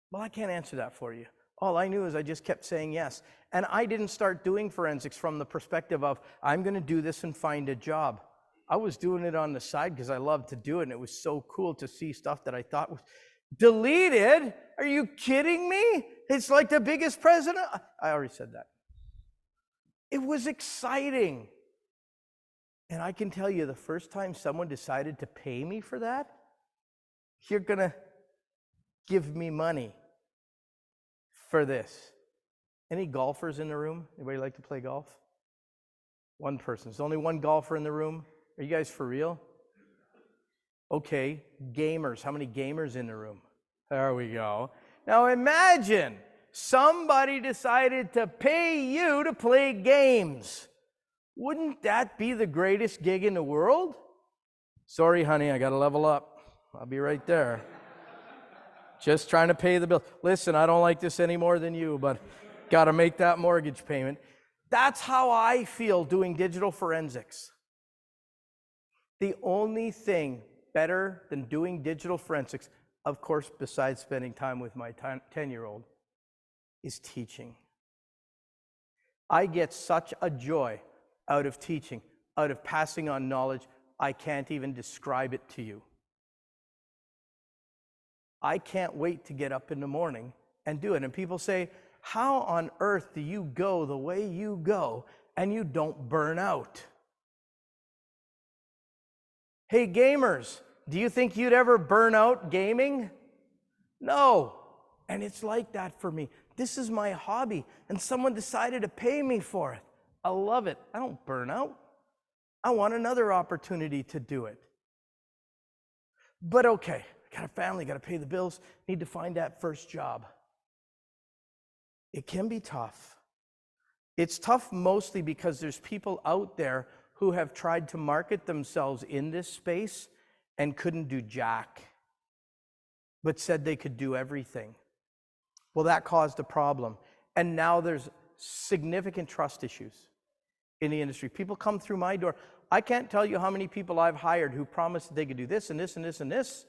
Speaker 1: Well, I can't answer that for you. All I knew is I just kept saying yes. And I didn't start doing forensics from the perspective of, I'm going to do this and find a job. I was doing it on the side because I loved to do it, and it was so cool to see stuff that I thought was deleted. Are you kidding me? It's like the biggest president. I already said that. It was exciting. And I can tell you, the first time someone decided to pay me for that, you're going to give me money for this. Any golfers in the room? Anybody like to play golf? One person. There's only one golfer in the room. Are you guys for real? Okay, gamers. How many gamers in the room? There we go. Now imagine somebody decided to pay you to play games. Wouldn't that be the greatest gig in the world? Sorry, honey, I got to level up. I'll be right there. Just trying to pay the bill. Listen, I don't like this any more than you, but got to make that mortgage payment. That's how I feel doing digital forensics. The only thing better than doing digital forensics, of course, besides spending time with my 10-year-old, is teaching. I get such a joy out of teaching, out of passing on knowledge, I can't even describe it to you. I can't wait to get up in the morning and do it. And people say, how on earth do you go the way you go and you don't burn out? Hey, gamers, do you think you'd ever burn out gaming? No. And it's like that for me. This is my hobby, and someone decided to pay me for it. I love it. I don't burn out. I want another opportunity to do it. But okay, got a family, got to pay the bills, need to find that first job. It can be tough. It's tough mostly because there's people out there who have tried to market themselves in this space and couldn't do jack, but said they could do everything. Well, that caused a problem. And now there's significant trust issues in the industry. People come through my door. I can't tell you how many people I've hired who promised that they could do this and this and this and this.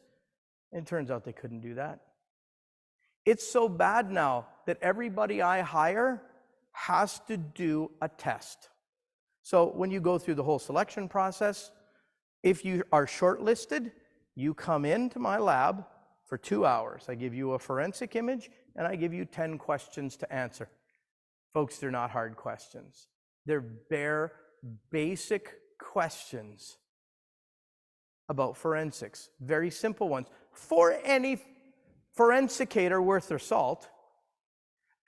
Speaker 1: And it turns out they couldn't do that. It's so bad now that everybody I hire has to do a test. So when you go through the whole selection process, if you are shortlisted, you come into my lab for 2 hours. I give you a forensic image and I give you 10 questions to answer. Folks, they're not hard questions. They're bare, basic questions about forensics. Very simple ones for any forensicator worth their salt.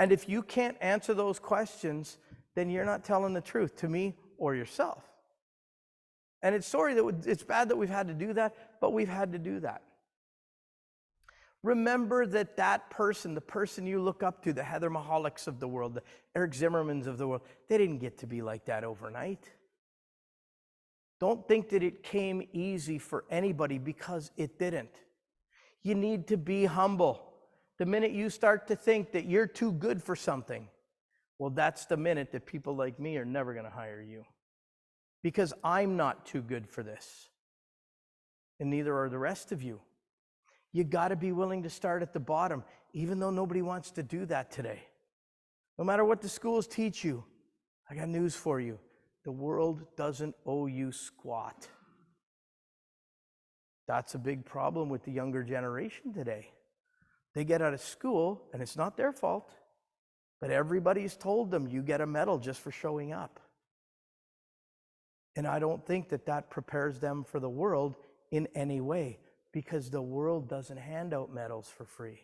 Speaker 1: And if you can't answer those questions, then you're not telling the truth to me or yourself. And it's bad that we've had to do that, but we've had to do that. Remember that that person, the person you look up to, the Heather Mahaliks of the world, the Eric Zimmermans of the world, they didn't get to be like that overnight. Don't think that it came easy for anybody, because it didn't. You need to be humble. The minute you start to think that you're too good for something, well, that's the minute that people like me are never going to hire you. Because I'm not too good for this. And neither are the rest of you. You got to be willing to start at the bottom, even though nobody wants to do that today. No matter what the schools teach you, I got news for you. The world doesn't owe you squat. That's a big problem with the younger generation today. They get out of school, and it's not their fault, but everybody's told them you get a medal just for showing up. And I don't think that that prepares them for the world in any way, because the world doesn't hand out medals for free.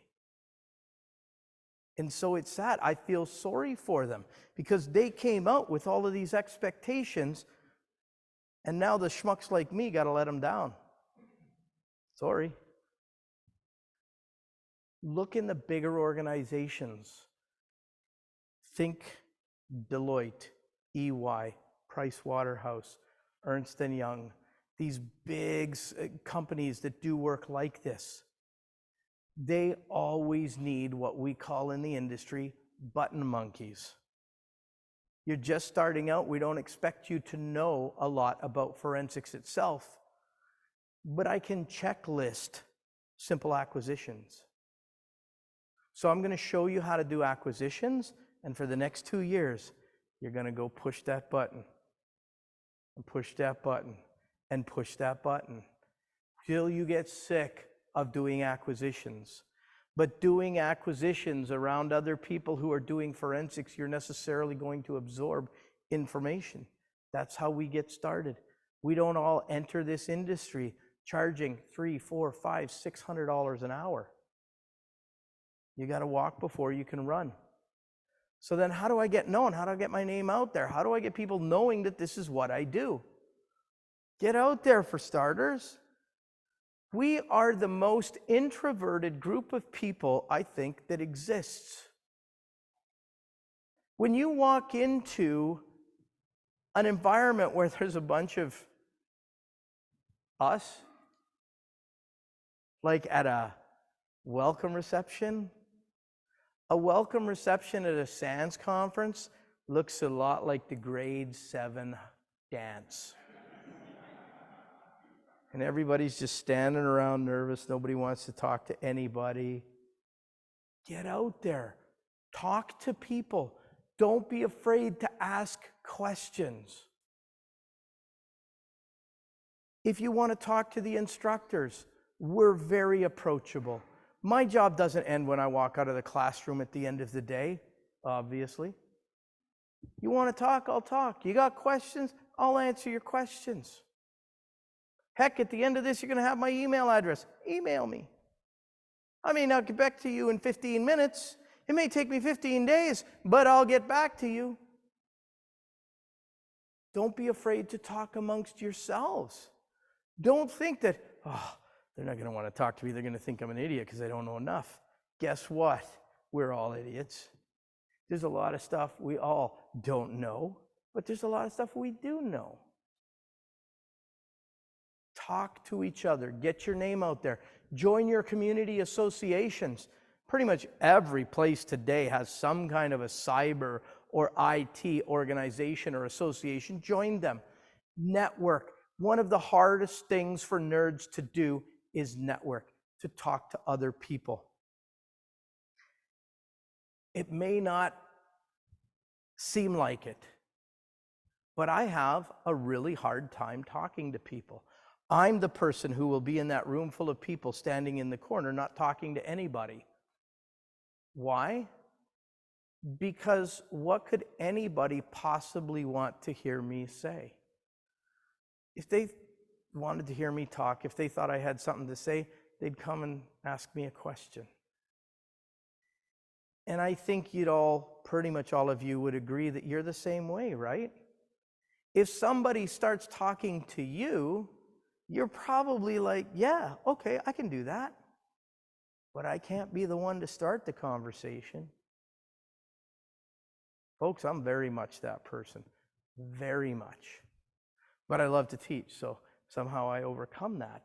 Speaker 1: And so it's sad. I feel sorry for them, because they came out with all of these expectations, and now the schmucks like me got to let them down. Sorry. Look in the bigger organizations. Think Deloitte, EY, Price Waterhouse, Ernst & Young, these big companies that do work like this. They always need what we call in the industry button monkeys. You're just starting out. We don't expect you to know a lot about forensics itself, but I can checklist simple acquisitions. So I'm going to show you how to do acquisitions, and for the next 2 years, you're going to go push that button, and push that button, and push that button, till you get sick of doing acquisitions. But doing acquisitions around other people who are doing forensics, you're necessarily going to absorb information. That's how we get started. We don't all enter this industry charging $300, $400, $500, $600 an hour. You got to walk before you can run. So then how do I get known? How do I get my name out there? How do I get people knowing that this is what I do? Get out there, for starters. We are the most introverted group of people, I think, that exists. When you walk into an environment where there's a bunch of us, like at a welcome reception at a SANS conference looks a lot like the grade 7 dance. And everybody's just standing around nervous. Nobody wants to talk to anybody. Get out there. Talk to people. Don't be afraid to ask questions. If you want to talk to the instructors, we're very approachable. My job doesn't end when I walk out of the classroom at the end of the day, obviously. You want to talk, I'll talk. You got questions, I'll answer your questions. Heck, at the end of this, you're going to have my email address. Email me. I may not get back to you in 15 minutes. It may take me 15 days, but I'll get back to you. Don't be afraid to talk amongst yourselves. Don't think that, oh, they're not going to want to talk to me. They're going to think I'm an idiot because I don't know enough. Guess what? We're all idiots. There's a lot of stuff we all don't know, but there's a lot of stuff we do know. Talk to each other. Get your name out there. Join your community associations. Pretty much every place today has some kind of a cyber or IT organization or association. Join them. Network. One of the hardest things for nerds to do is network, to talk to other people. It may not seem like it, but I have a really hard time talking to people. I'm the person who will be in that room full of people standing in the corner, not talking to anybody. Why? Because what could anybody possibly want to hear me say? If they wanted to hear me talk, if they thought I had something to say, they'd come and ask me a question. And I think you'd all, pretty much all of you would agree that you're the same way, right? If somebody starts talking to you, you're probably like, yeah, okay, I can do that. But I can't be the one to start the conversation. Folks, I'm very much that person. Very much. But I love to teach, so somehow I overcome that.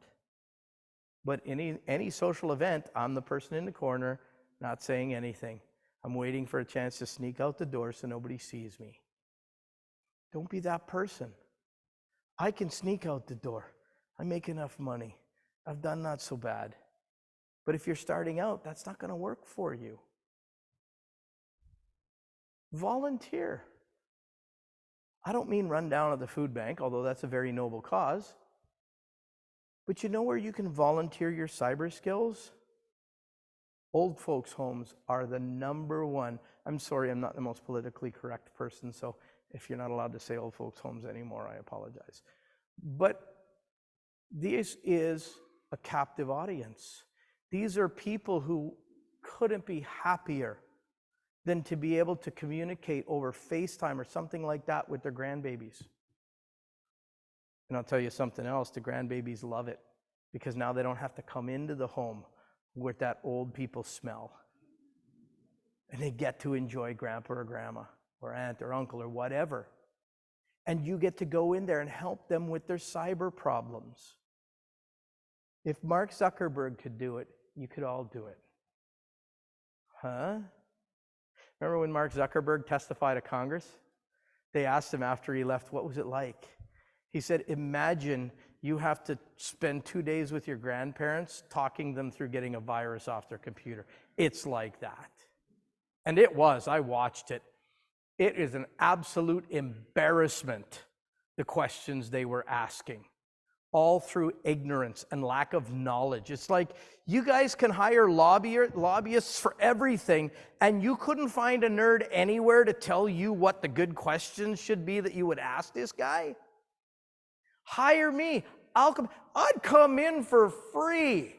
Speaker 1: But any social event, I'm the person in the corner, not saying anything. I'm waiting for a chance to sneak out the door so nobody sees me. Don't be that person. I can sneak out the door. I make enough money. I've done not so bad. But if you're starting out, that's not going to work for you. Volunteer. I don't mean run down at the food bank, although that's a very noble cause. But you know where you can volunteer your cyber skills? Old folks' homes are the number one. I'm sorry, I'm not the most politically correct person, so if you're not allowed to say old folks' homes anymore, I apologize. But this is a captive audience. These are people who couldn't be happier than to be able to communicate over FaceTime or something like that with their grandbabies. And I'll tell you something else, the grandbabies love it because now they don't have to come into the home with that old people smell. And they get to enjoy grandpa or grandma or aunt or uncle or whatever. And you get to go in there and help them with their cyber problems. If Mark Zuckerberg could do it, you could all do it. Huh? Remember when Mark Zuckerberg testified at Congress? They asked him after he left, what was it like? He said, imagine you have to spend 2 days with your grandparents talking them through getting a virus off their computer. It's like that. And it was, I watched it. It is an absolute embarrassment, the questions they were asking, all through ignorance and lack of knowledge. It's like you guys can hire lobbyists for everything, and you couldn't find a nerd anywhere to tell you what the good questions should be that you would ask this guy? Hire me. I'd come in for free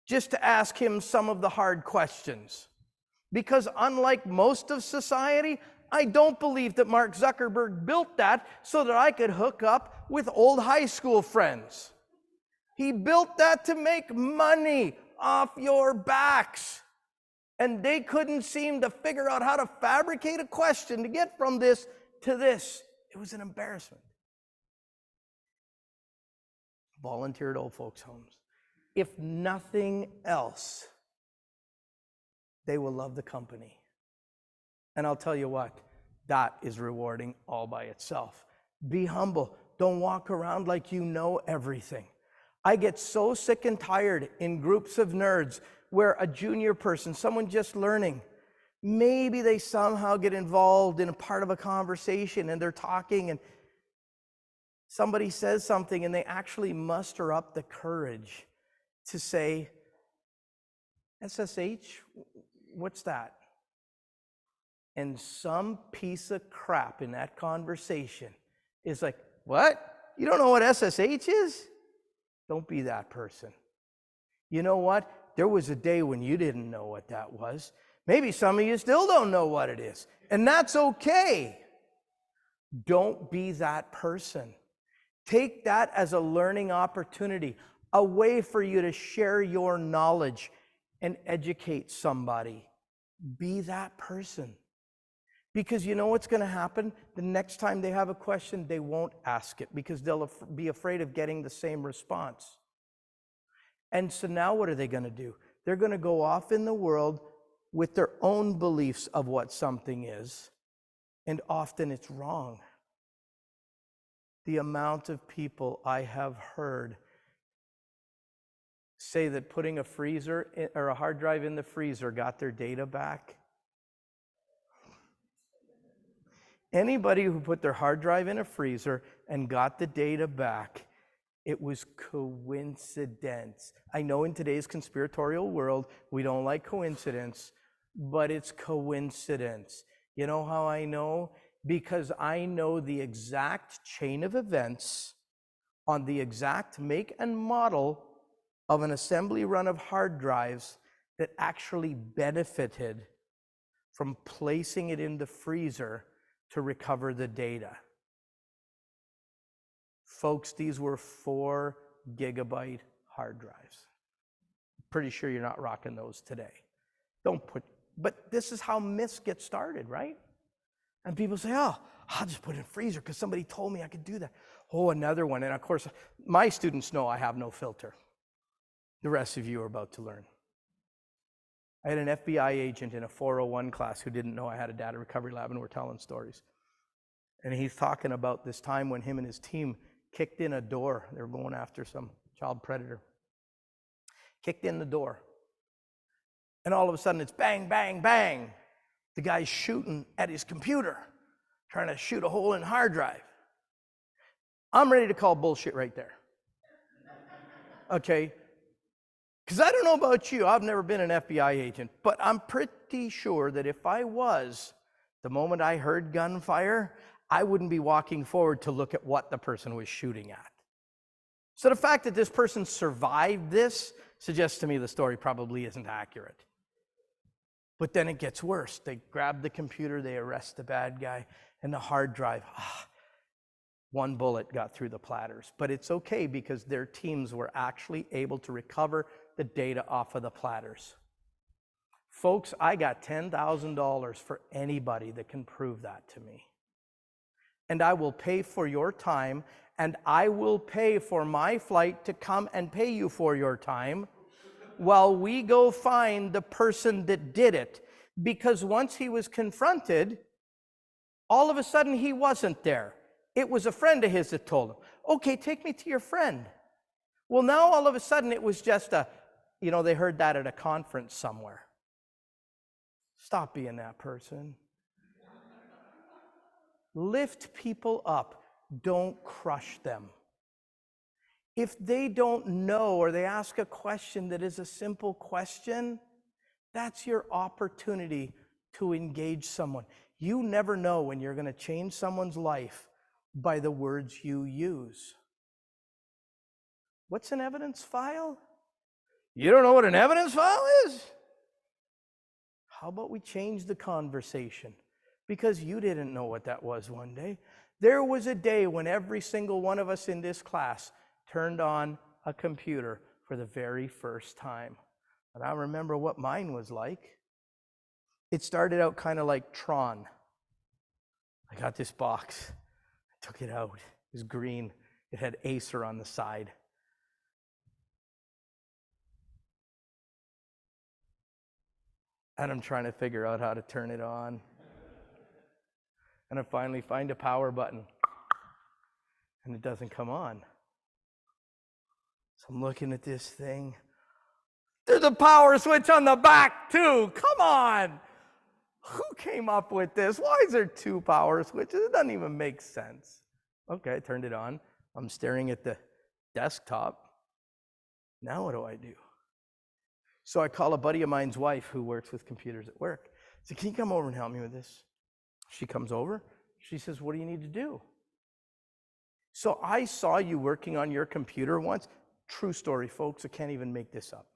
Speaker 1: just to ask him some of the hard questions. Because unlike most of society, I don't believe that Mark Zuckerberg built that so that I could hook up with old high school friends. He built that to make money off your backs. And they couldn't seem to figure out how to fabricate a question to get from this to this. It was an embarrassment. Volunteer at old folks' homes. If nothing else, they will love the company. And I'll tell you what, that is rewarding all by itself. Be humble. Don't walk around like you know everything. I get so sick and tired in groups of nerds where a junior person, someone just learning, Maybe they somehow get involved in a part of a conversation and they're talking and somebody says something and they actually muster up the courage to say, SSH, what's that? And some piece of crap in that conversation is like, what? You don't know what SSH is? Don't be that person. You know what? There was a day when you didn't know what that was. Maybe some of you still don't know what it is. And that's okay. Don't be that person. Take that as a learning opportunity, a way for you to share your knowledge and educate somebody. Be that person. Because you know what's going to happen? The next time they have a question, they won't ask it because they'll be afraid of getting the same response. And so now what are they going to do? They're going to go off in the world with their own beliefs of what something is, and often it's wrong. The amount of people I have heard say that putting a freezer or a hard drive in the freezer got their data back. Anybody who put their hard drive in a freezer and got the data back, it was coincidence. I know in today's conspiratorial world, we don't like coincidence, but it's coincidence. You know how I know? Because I know the exact chain of events on the exact make and model of an assembly run of hard drives that actually benefited from placing it in the freezer to recover the data. Folks, these were 4 gigabyte hard drives. Pretty sure you're not rocking those today. But this is how myths get started, right? And people say, oh, I'll just put it in a freezer because somebody told me I could do that. Oh, another one. And of course, my students know I have no filter. The rest of you are about to learn. I had an FBI agent in a 401 class who didn't know I had a data recovery lab, and we're telling stories. And he's talking about this time when him and his team kicked in a door. They were going after some child predator. Kicked in the door. And all of a sudden it's bang, bang, bang. The guy's shooting at his computer, trying to shoot a hole in hard drive. I'm ready to call bullshit right there. Okay? Because I don't know about you, I've never been an FBI agent, but I'm pretty sure that if I was, the moment I heard gunfire, I wouldn't be walking forward to look at what the person was shooting at. So the fact that this person survived this suggests to me the story probably isn't accurate. But then it gets worse. They grab the computer, they arrest the bad guy, and the hard drive, one bullet got through the platters. But it's okay because their teams were actually able to recover the data off of the platters. Folks, I got $10,000 for anybody that can prove that to me. And I will pay for your time, and I will pay for my flight to come and pay you for your time while we go find the person that did it. Because once he was confronted, all of a sudden he wasn't there. It was a friend of his that told him, okay, take me to your friend. Well, now all of a sudden it was just they heard that at a conference somewhere. Stop being that person. Lift people up. Don't crush them. If they don't know or they ask a question that is a simple question, that's your opportunity to engage someone. You never know when you're going to change someone's life by the words you use. What's an evidence file? You don't know what an evidence file is? How about we change the conversation? Because you didn't know what that was one day. There was a day when every single one of us in this class turned on a computer for the very first time. And I remember what mine was like. It started out kind of like Tron. I got this box, I took it out. It was green. It had Acer on the side. And I'm trying to figure out how to turn it on. And I finally find a power button. And it doesn't come on. So I'm looking at this thing. There's a power switch on the back too. Come on. Who came up with this? Why is there 2 power switches? It doesn't even make sense. Okay, I turned it on. I'm staring at the desktop. Now what do I do? So I call a buddy of mine's wife who works with computers at work. I said, can you come over and help me with this? She comes over. She says, what do you need to do? So I saw you working on your computer once. True story, folks. I can't even make this up.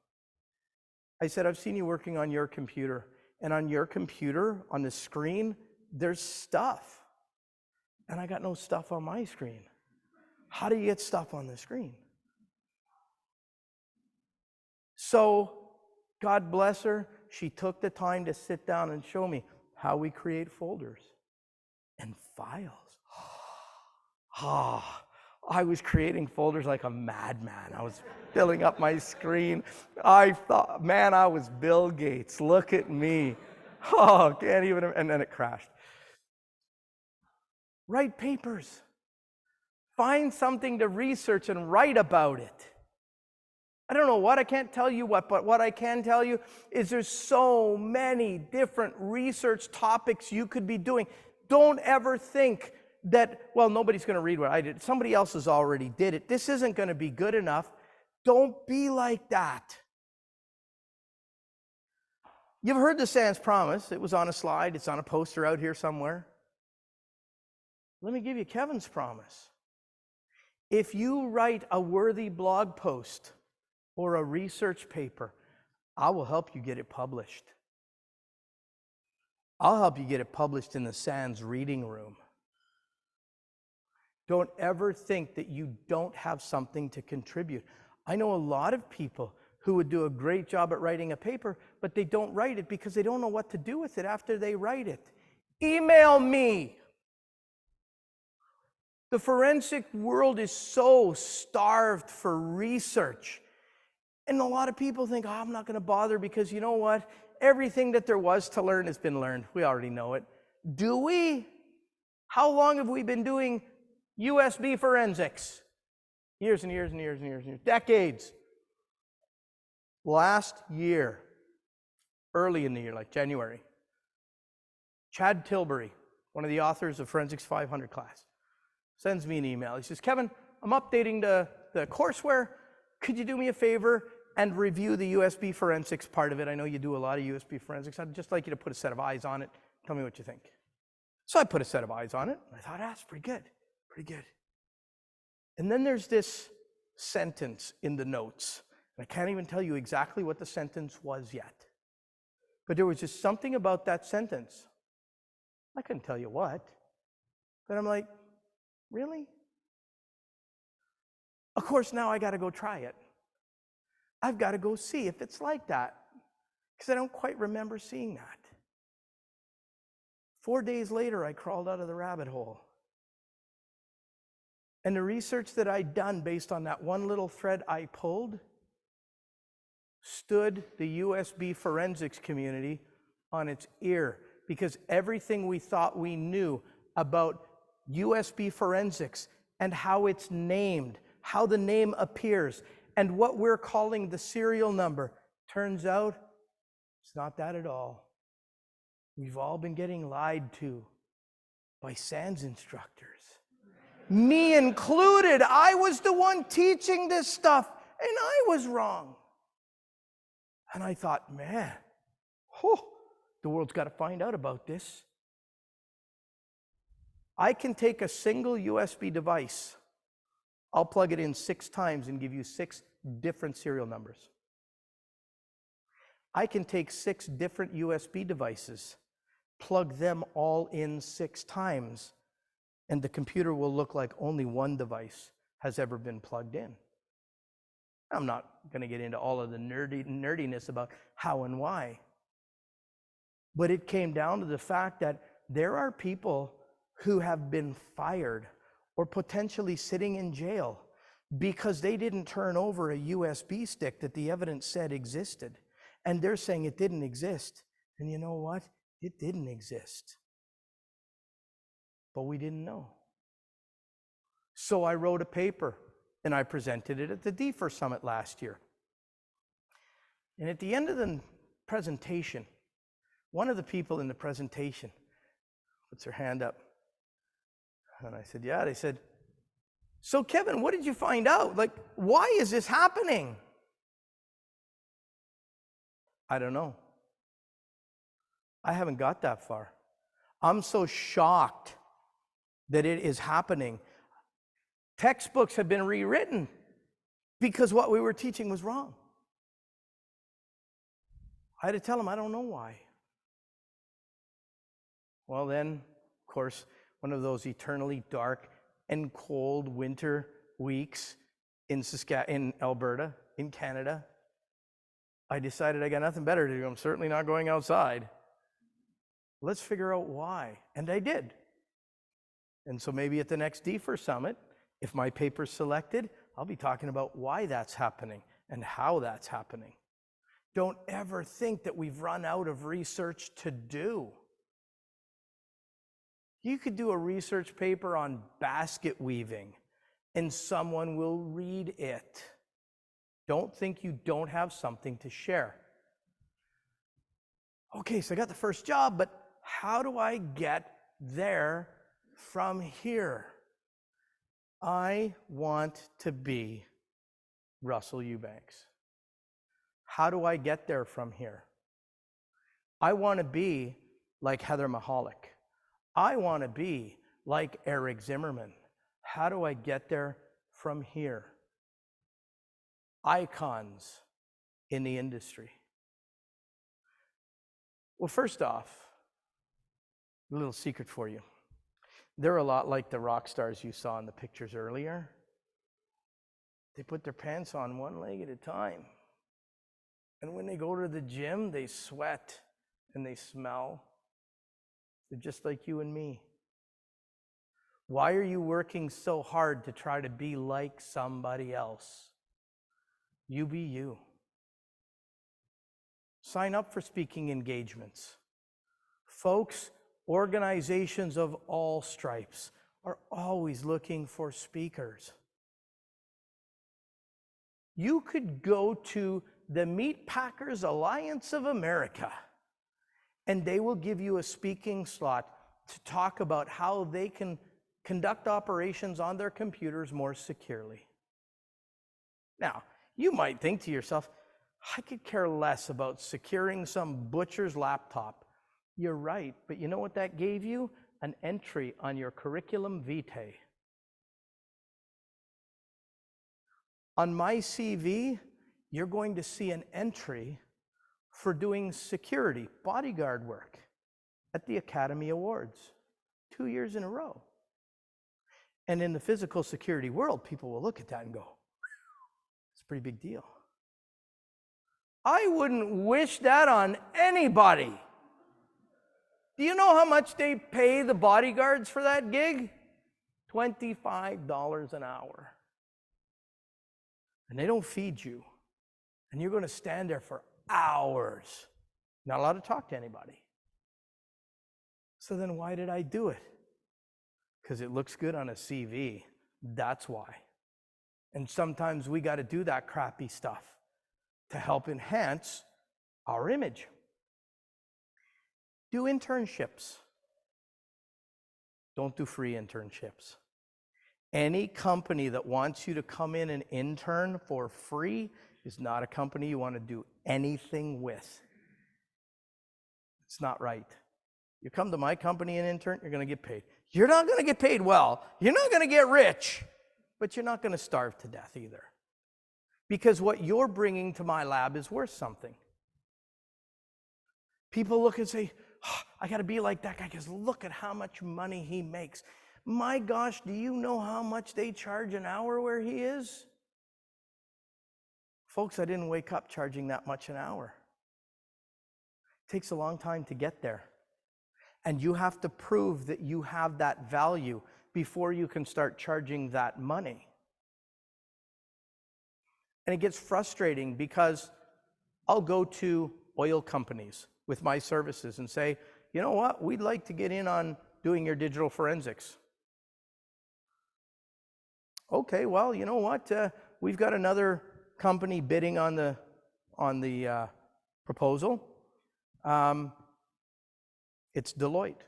Speaker 1: I said, I've seen you working on your computer. And on your computer, on the screen, there's stuff. And I got no stuff on my screen. How do you get stuff on the screen? So, God bless her, she took the time to sit down and show me how we create folders and files. I was creating folders like a madman. I was filling up my screen. I thought, man, I was Bill Gates. Look at me. Oh, can't even, and then it crashed. Write papers. Find something to research and write about it. I don't know what, I can't tell you what, but what I can tell you is there's so many different research topics you could be doing. Don't ever think that, well, nobody's going to read what I did. Somebody else has already did it. This isn't going to be good enough. Don't be like that. You've heard the Sans promise. It was on a slide. It's on a poster out here somewhere. Let me give you Kevin's promise. If you write a worthy blog post or a research paper, I will help you get it published. I'll help you get it published in the Sans reading room. Don't ever think that you don't have something to contribute. I know a lot of people who would do a great job at writing a paper, but they don't write it because they don't know what to do with it after they write it. Email me. The forensic world is so starved for research. And a lot of people think, oh, I'm not going to bother because you know what? Everything that there was to learn has been learned. We already know it. Do we? How long have we been doing USB forensics? Years and years and years and years and years. Decades. Last year, early in the year, like January, Chad Tilbury, one of the authors of Forensics 500 class, sends me an email. He says, Kevin, I'm updating the courseware. Could you do me a favor and review the USB forensics part of it? I know you do a lot of USB forensics. I'd just like you to put a set of eyes on it. Tell me what you think. So I put a set of eyes on it. I thought, that's pretty good. Pretty good. And then there's this sentence in the notes. I can't even tell you exactly what the sentence was yet. But there was just something about that sentence. I couldn't tell you what. But I'm like, really? Of course, now I got to go try it. I've got to go see if it's like that, because I don't quite remember seeing that. 4 days later, I crawled out of the rabbit hole. And the research that I'd done based on that one little thread I pulled stood the USB forensics community on its ear, because everything we thought we knew about USB forensics and how it's named, how the name appears, and what we're calling the serial number, turns out it's not that at all. We've all been getting lied to by Sans instructors. Me included. I was the one teaching this stuff, and I was wrong. And I thought, man, the world's got to find out about this. I can take a single USB device, I'll plug it in 6 times and give you 6 different serial numbers. I can take 6 different USB devices, plug them all in 6 times, and the computer will look like only one device has ever been plugged in. I'm not going to get into all of the nerdiness about how and why. But it came down to the fact that there are people who have been fired or potentially sitting in jail because they didn't turn over a USB stick that the evidence said existed. And they're saying it didn't exist. And you know what? It didn't exist. But we didn't know. So I wrote a paper and I presented it at the DFIR Summit last year. And at the end of the presentation, one of the people in the presentation puts her hand up. And I said, yeah. They said, so Kevin, what did you find out? Like, why is this happening? I don't know. I haven't got that far. I'm so shocked that it is happening. Textbooks have been rewritten because what we were teaching was wrong. I had to tell them, I don't know why. Well then, of course, one of those eternally dark and cold winter weeks in Alberta, in Canada, I decided I got nothing better to do. I'm certainly not going outside. Let's figure out why. And I did. And so maybe at the next DFIR summit, if my paper's selected, I'll be talking about why that's happening and how that's happening. Don't ever think that we've run out of research to do. You could do a research paper on basket weaving and someone will read it. Don't think you don't have something to share. Okay, so I got the first job, but how do I get there from here? I want to be Russell Eubanks. How do I get there from here? I want to be like Heather Mahalik. I want to be like Eric Zimmerman. How do I get there from here? Icons in the industry. Well, first off, a little secret for you. They're a lot like the rock stars you saw in the pictures earlier. They put their pants on one leg at a time. And when they go to the gym, they sweat and they smell. They're just like you and me. Why are you working so hard to try to be like somebody else? You be you. Sign up for speaking engagements. Folks, organizations of all stripes are always looking for speakers. You could go to the Meat Packers Alliance of America, and they will give you a speaking slot to talk about how they can conduct operations on their computers more securely. Now, you might think to yourself, I could care less about securing some butcher's laptop. You're right, but you know what that gave you? An entry on your curriculum vitae. On my CV, you're going to see an entry for doing security, bodyguard work at the Academy Awards, 2 years in a row. And in the physical security world, people will look at that and go, it's a pretty big deal. I wouldn't wish that on anybody. Do you know how much they pay the bodyguards for that gig? $25 an hour. And they don't feed you. And you're going to stand there for hours, not allowed to talk to anybody. So then why did I do it? Because it looks good on a CV. That's why. And sometimes we got to do that crappy stuff to help enhance our image. Do internships. Don't do free internships. Any company that wants you to come in and intern for free is not a company you want to do anything with. It's not right. You come to my company and intern, you're going to get paid. You're not going to get paid well. You're not going to get rich, but you're not going to starve to death either. Because what you're bringing to my lab is worth something. People look and say, oh, I got to be like that guy because look at how much money he makes. My gosh, do you know how much they charge an hour where he is? Folks, I didn't wake up charging that much an hour. It takes a long time to get there. And you have to prove that you have that value before you can start charging that money. And it gets frustrating because I'll go to oil companies with my services and say, you know what, we'd like to get in on doing your digital forensics. Okay, well, you know what, we've got another company bidding on the proposal. It's Deloitte.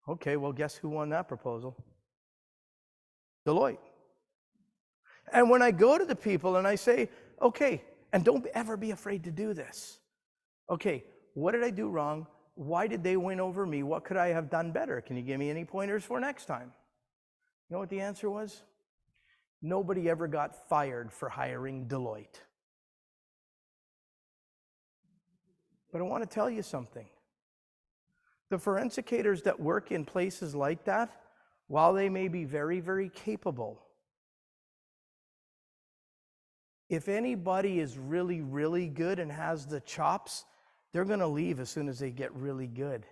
Speaker 1: Okay, well, guess who won that proposal? Deloitte. And when I go to the people and I say, okay, and don't ever be afraid to do this. Okay, what did I do wrong? Why did they win over me? What could I have done better? Can you give me any pointers for next time? You know what the answer was? Nobody ever got fired for hiring Deloitte. But I want to tell you something. The forensicators that work in places like that, while they may be very, very capable, if anybody is really, really good and has the chops, they're going to leave as soon as they get really good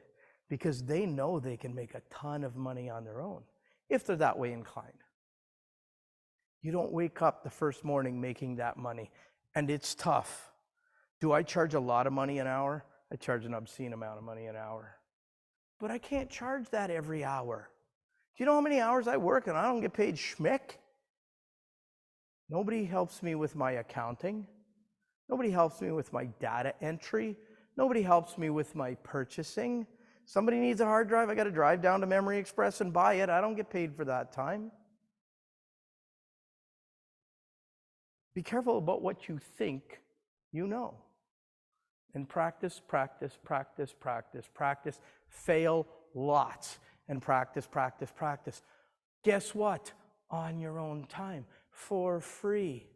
Speaker 1: because they know they can make a ton of money on their own if they're that way inclined. You don't wake up the first morning making that money, and it's tough. Do I charge a lot of money an hour? I charge an obscene amount of money an hour. But I can't charge that every hour. Do you know how many hours I work and I don't get paid schmick? Nobody helps me with my accounting. Nobody helps me with my data entry. Nobody helps me with my purchasing. Somebody needs a hard drive, I got to drive down to Memory Express and buy it. I don't get paid for that time. Be careful about what you think you know. And practice, practice, practice, practice, practice. Fail lots and practice, practice, practice. Guess what? On your own time, for free.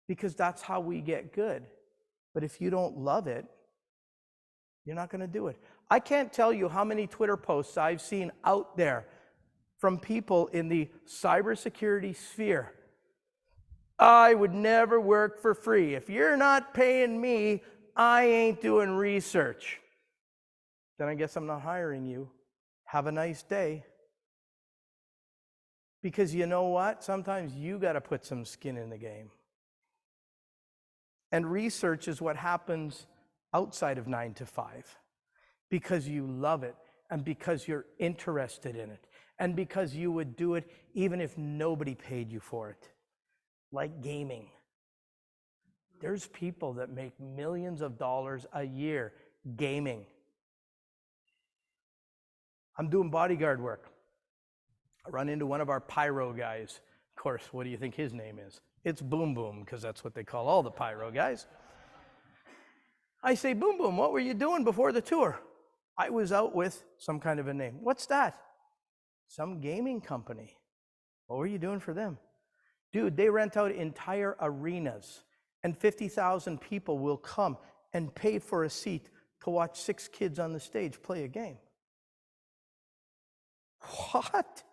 Speaker 1: Because that's how we get good. But if you don't love it, you're not going to do it. I can't tell you how many Twitter posts I've seen out there from people in the cybersecurity sphere. I would never work for free. If you're not paying me, I ain't doing research. Then I guess I'm not hiring you. Have a nice day. Because you know what? Sometimes you got to put some skin in the game. And research is what happens outside of 9 to 5. Because you love it, and because you're interested in it, and because you would do it even if nobody paid you for it. Like gaming. There's people that make millions of dollars a year gaming. I'm doing bodyguard work. I run into one of our pyro guys. Of course, what do you think his name is? It's Boom Boom, because that's what they call all the pyro guys. I say, Boom Boom, what were you doing before the tour? I was out with some kind of a name. What's that? Some gaming company. What were you doing for them? Dude, they rent out entire arenas, and 50,000 people will come and pay for a seat to watch 6 kids on the stage play a game. What?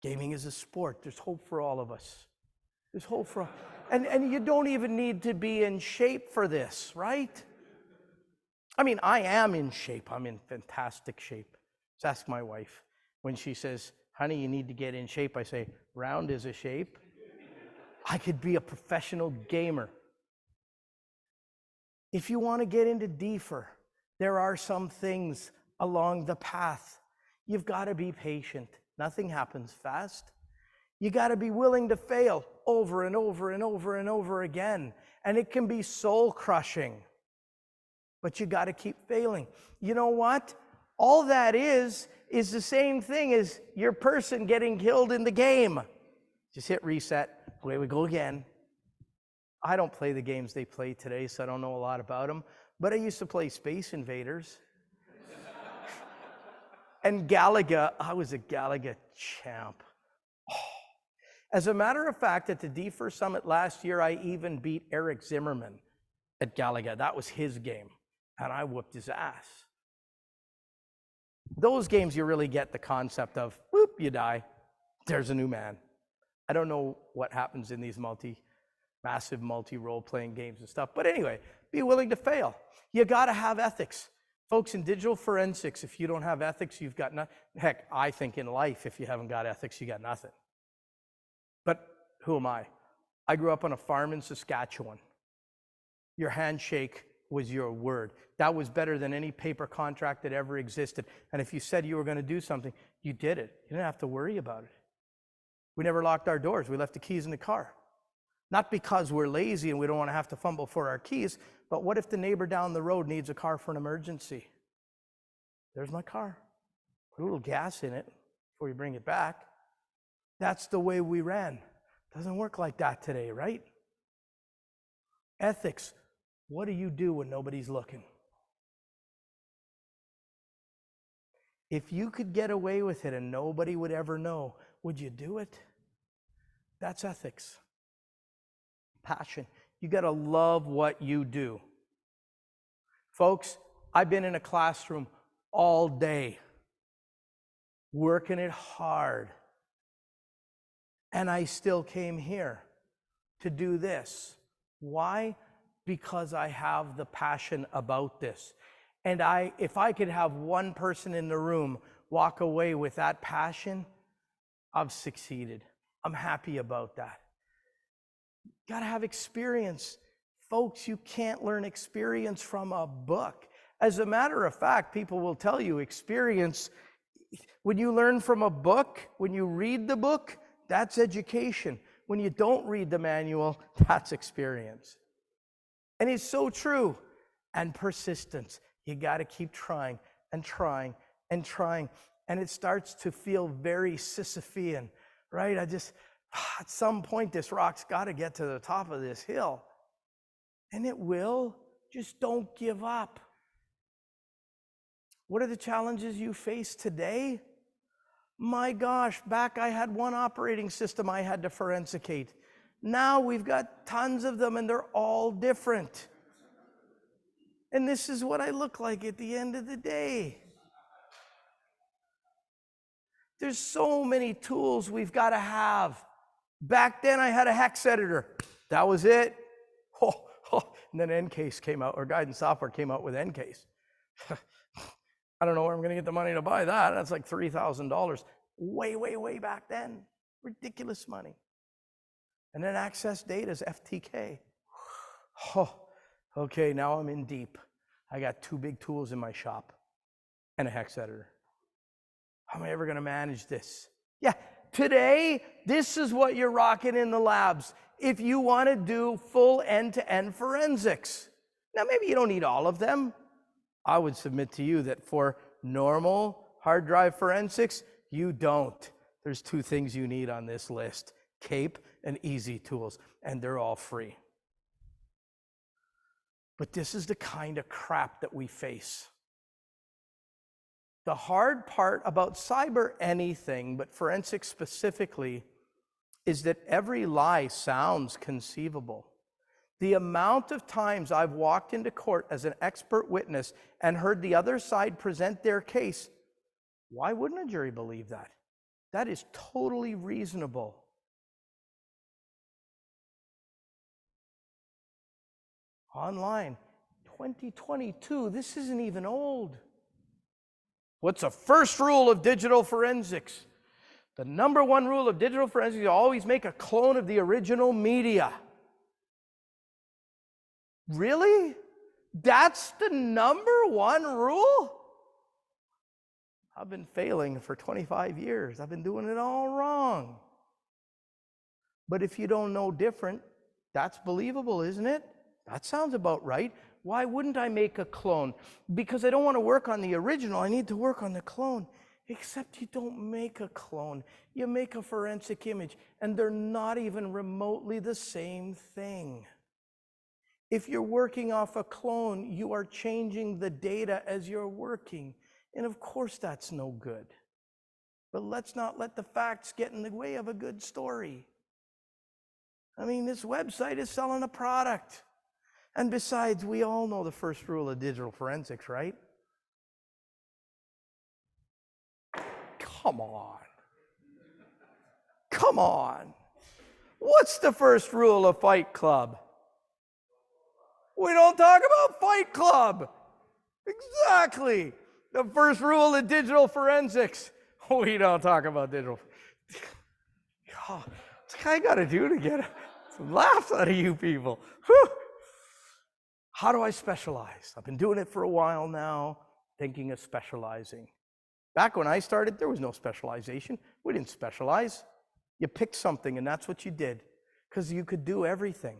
Speaker 1: Gaming is a sport. There's hope for all of us. There's hope for all. And you don't even need to be in shape for this, right? I mean, I am in shape. I'm in fantastic shape. Just ask my wife. When she says, honey, you need to get in shape, I say, round is a shape. I could be a professional gamer. If you want to get into DFIR, there are some things along the path. You've got to be patient. Nothing happens fast. You got to be willing to fail over and over and over and over again. And it can be soul crushing. But you got to keep failing. You know what? All that is the same thing as your person getting killed in the game. Just hit reset. Away we go again. I don't play the games they play today, so I don't know a lot about them. But I used to play Space Invaders. And Galaga, I was a Galaga champ. Oh. As a matter of fact, at the DFIR Summit last year, I even beat Eric Zimmerman at Galaga. That was his game, and I whooped his ass. Those games, you really get the concept of, whoop, you die. There's a new man. I don't know what happens in these massive multi-role-playing games and stuff. But anyway, be willing to fail. You got to have ethics. Folks, in digital forensics, if you don't have ethics, you've got nothing. Heck, I think in life, if you haven't got ethics, you got nothing. But who am I? I grew up on a farm in Saskatchewan. Your handshake was your word. That was better than any paper contract that ever existed. And if you said you were going to do something, you did it. You didn't have to worry about it. We never locked our doors. We left the keys in the car. Not because we're lazy and we don't want to have to fumble for our keys, but what if the neighbor down the road needs a car for an emergency? There's my car. Put a little gas in it before you bring it back. That's the way we ran. Doesn't work like that today, right? Ethics. What do you do when nobody's looking? If you could get away with it and nobody would ever know, would you do it? That's ethics. Passion. You got to love what you do. Folks, I've been in a classroom all day, working it hard, and I still came here to do this. Why? Because I have the passion about this. And if I could have one person in the room walk away with that passion, I've succeeded. I'm happy about that. Got to have experience. Folks, you can't learn experience from a book. As a matter of fact, people will tell you experience, when you learn from a book, when you read the book, that's education. When you don't read the manual, that's experience. And it's so true. And persistence. You got to keep trying and trying and trying. And it starts to feel very Sisyphean, right? At some point, this rock's got to get to the top of this hill. And it will. Just don't give up. What are the challenges you face today? My gosh, back I had one operating system I had to forensicate. Now we've got tons of them and they're all different. And this is what I look like at the end of the day. There's so many tools we've got to have. Back then I had a hex editor. That was it. And then Ncase came out, or Guidance Software came out with Ncase. I don't know where I'm going to get the money to buy that. That's like $3,000. Way back then. Ridiculous money. And then Access Data's FTK. Okay, now I'm in deep. I got 2 big tools in my shop and a hex editor. How am I ever going to manage this? Yeah, today, this is what you're rocking in the labs if you want to do full end-to-end forensics. Now, maybe you don't need all of them. I would submit to you that for normal hard drive forensics, you don't. There's 2 things you need on this list: CAPE and Easy Tools, and they're all free. But this is the kind of crap that we face. The hard part about cyber anything, but forensics specifically, is that every lie sounds conceivable. The amount of times I've walked into court as an expert witness and heard the other side present their case, why wouldn't a jury believe that? That is totally reasonable. Online, 2022, this isn't even old. What's the first rule of digital forensics? The number 1 rule of digital forensics is always make a clone of the original media. Really? That's the number 1 rule? I've been failing for 25 years. I've been doing it all wrong. But if you don't know different, that's believable, isn't it? That sounds about right. Why wouldn't I make a clone? Because I don't want to work on the original. I need to work on the clone. Except you don't make a clone. You make a forensic image, and they're not even remotely the same thing. If you're working off a clone, you are changing the data as you're working. And of course, that's no good. But let's not let the facts get in the way of a good story. I mean, this website is selling a product. And besides, we all know the first rule of digital forensics, right? Come on. Come on. What's the first rule of Fight Club? We don't talk about Fight Club. Exactly. The first rule of digital forensics. We don't talk about digital. God, what's I got to do to get some laughs out of you people? Whew. How do I specialize? I've been doing it for a while now, thinking of specializing. Back when I started, there was no specialization. We didn't specialize. You picked something, and that's what you did. because you could do everything.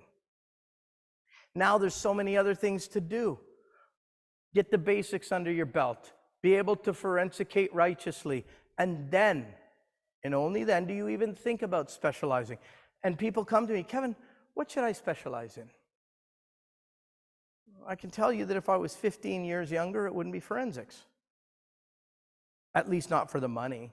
Speaker 1: Now there's so many other things to do. Get the basics under your belt. Be able to forensicate righteously. And then, and only then, do you even think about specializing. And people come to me, Kevin, what should I specialize in? I can tell you that if I was 15 years younger, it wouldn't be forensics. At least not for the money.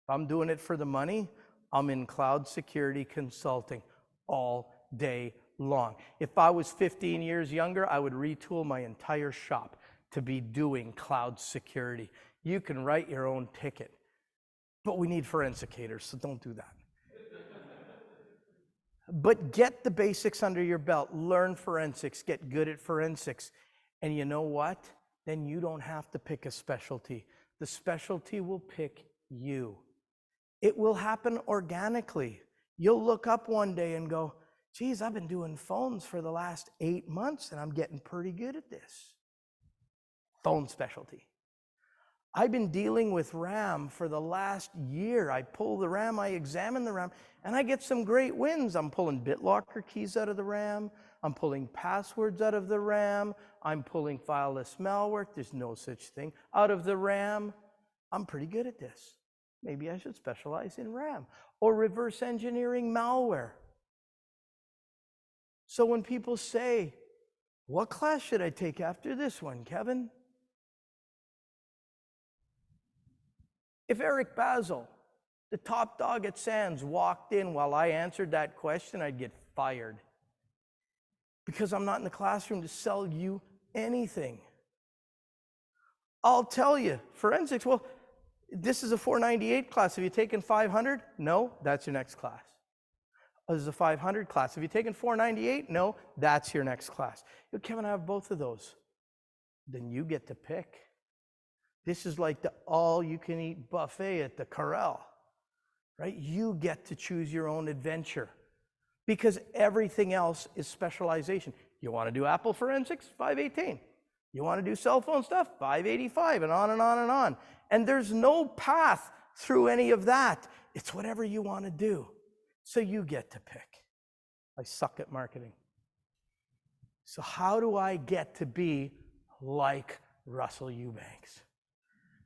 Speaker 1: If I'm doing it for the money, I'm in cloud security consulting all day long. If I was 15 years younger, I would retool my entire shop to be doing cloud security. You can write your own ticket, but we need forensicators, so don't do that. But get the basics under your belt, learn forensics, get good at forensics. And you know what? Then you don't have to pick a specialty. The specialty will pick you. It will happen organically. You'll look up one day and go, geez, I've been doing phones for the last 8 months and I'm getting pretty good at this. Phone specialty. I've been dealing with RAM for the last year. I pull the RAM, I examine the RAM, and I get some great wins. I'm pulling BitLocker keys out of the RAM. I'm pulling passwords out of the RAM. I'm pulling fileless malware, there's no such thing, out of the RAM. I'm pretty good at this. Maybe I should specialize in RAM or reverse engineering malware. So when people say, what class should I take after this one, Kevin? If Eric Basil, the top dog at Sands, walked in while I answered that question, I'd get fired. Because I'm not in the classroom to sell you anything. I'll tell you, forensics, well, this is a 498 class. Have you taken 500? No, that's your next class. Oh, this is a 500 class. Have you taken 498? No, that's your next class. Kevin, I have both of those. Then you get to pick. This is like the all-you-can-eat buffet at the Corral, right? You get to choose your own adventure because everything else is specialization. You want to do Apple forensics? 518. You want to do cell phone stuff? 585, and on and on and on. And there's no path through any of that. It's whatever you want to do. So you get to pick. I suck at marketing. So how do I get to be like Russell Eubanks?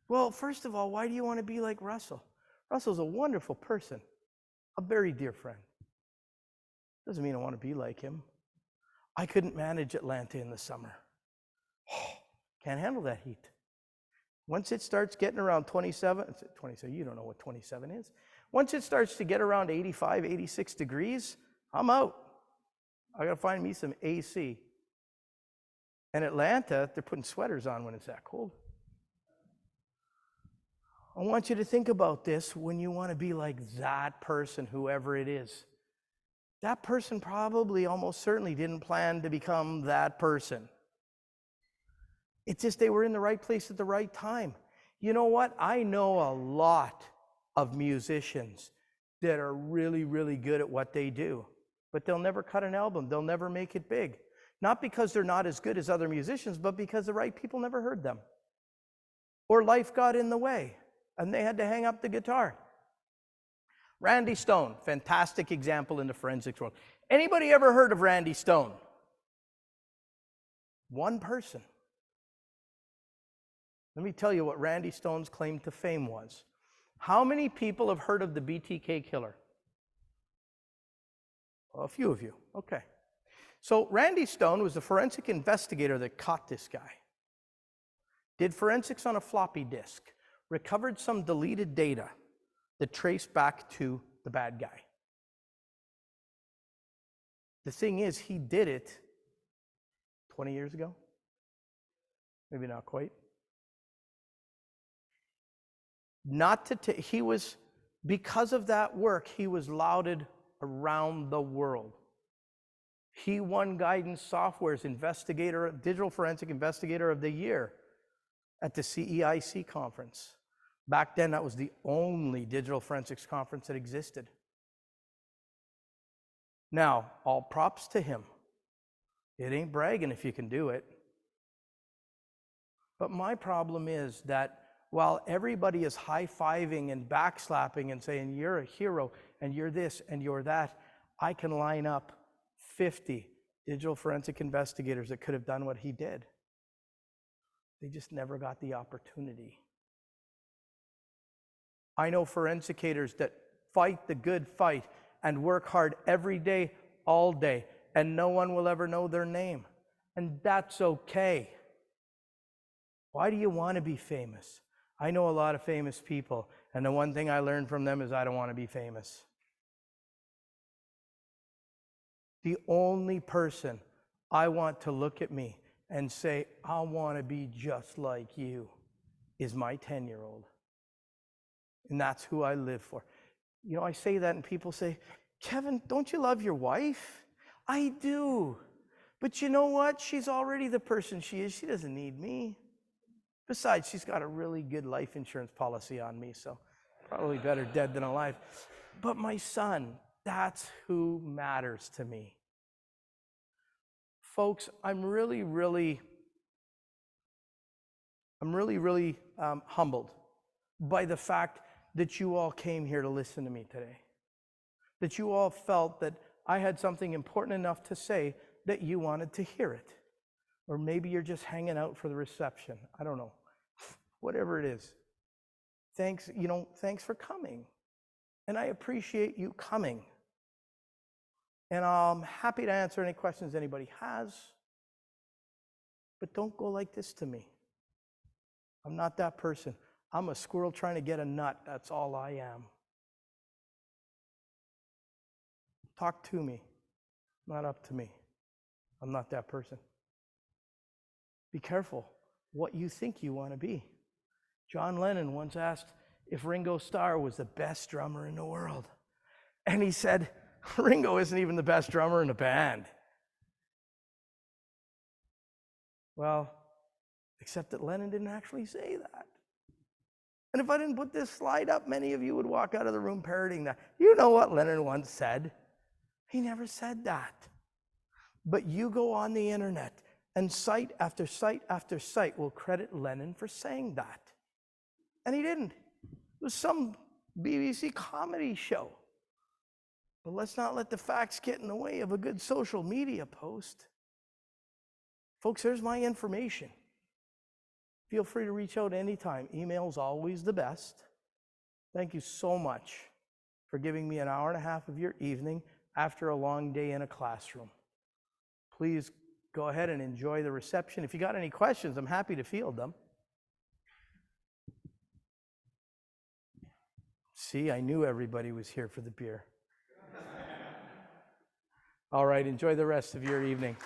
Speaker 1: Well, first of all, why do you want to be like Russell? Russell's a wonderful person, a very dear friend. Doesn't mean I want to be like him. I couldn't manage Atlanta in the summer. Can't handle that heat. Once it starts getting around 27, you don't know what 27 is. Once it starts to get around 85, 86 degrees, I'm out. I got to find me some AC. And Atlanta, they're putting sweaters on when it's that cold. I want you to think about this when you want to be like that person, whoever it is. That person probably almost certainly didn't plan to become that person. It's just they were in the right place at the right time. You know what? I know a lot of musicians that are really, really good at what they do, but they'll never cut an album. They'll never make it big. Not because they're not as good as other musicians, but because the right people never heard them. Or life got in the way, and they had to hang up the guitar. Randy Stone, fantastic example in the forensics world. Anybody ever heard of Randy Stone? One person. Let me tell you what Randy Stone's claim to fame was. How many people have heard of the BTK killer? Well, a few of you. Okay. So Randy Stone was the forensic investigator that caught this guy. Did forensics on a floppy disk. Recovered some deleted data that traced back to the bad guy. The thing is, he did it 20 years ago. Maybe not quite. Because of that work, he was lauded around the world. He won Guidance Software's Digital Forensic Investigator of the Year at the CEIC conference. Back then, that was the only digital forensics conference that existed. Now, all props to him. It ain't bragging if you can do it. But my problem is that while everybody is high-fiving and backslapping and saying, you're a hero, and you're this, and you're that, I can line up 50 digital forensic investigators that could have done what he did. They just never got the opportunity. I know forensicators that fight the good fight and work hard every day, all day, and no one will ever know their name. And that's okay. Why do you want to be famous? I know a lot of famous people, and the one thing I learned from them is I don't want to be famous. The only person I want to look at me and say, I want to be just like you, is my 10-year-old. And that's who I live for. You know, I say that and people say, Kevin, don't you love your wife? I do. But you know what? She's already the person she is. She doesn't need me. Besides, she's got a really good life insurance policy on me, so probably better dead than alive. But my son, that's who matters to me. Folks, I'm really humbled by the fact that you all came here to listen to me today. That you all felt that I had something important enough to say that you wanted to hear it. Or maybe you're just hanging out for the reception. I don't know. Whatever it is. Thanks for coming. And I appreciate you coming. And I'm happy to answer any questions anybody has. But don't go like this to me. I'm not that person. I'm a squirrel trying to get a nut. That's all I am. Talk to me, not up to me. I'm not that person. Be careful what you think you want to be. John Lennon once asked if Ringo Starr was the best drummer in the world. And he said, Ringo isn't even the best drummer in the band. Well, except that Lennon didn't actually say that. And if I didn't put this slide up, many of you would walk out of the room parroting that. You know what Lennon once said? He never said that. But you go on the internet, and site after site after site will credit Lennon for saying that. And he didn't. It was some BBC comedy show. But let's not let the facts get in the way of a good social media post. Folks, here's my information. Feel free to reach out anytime. Email's always the best. Thank you so much for giving me an hour and a half of your evening after a long day in a classroom. Please go ahead and enjoy the reception. If you got any questions, I'm happy to field them. See, I knew everybody was here for the beer. All right, enjoy the rest of your evening.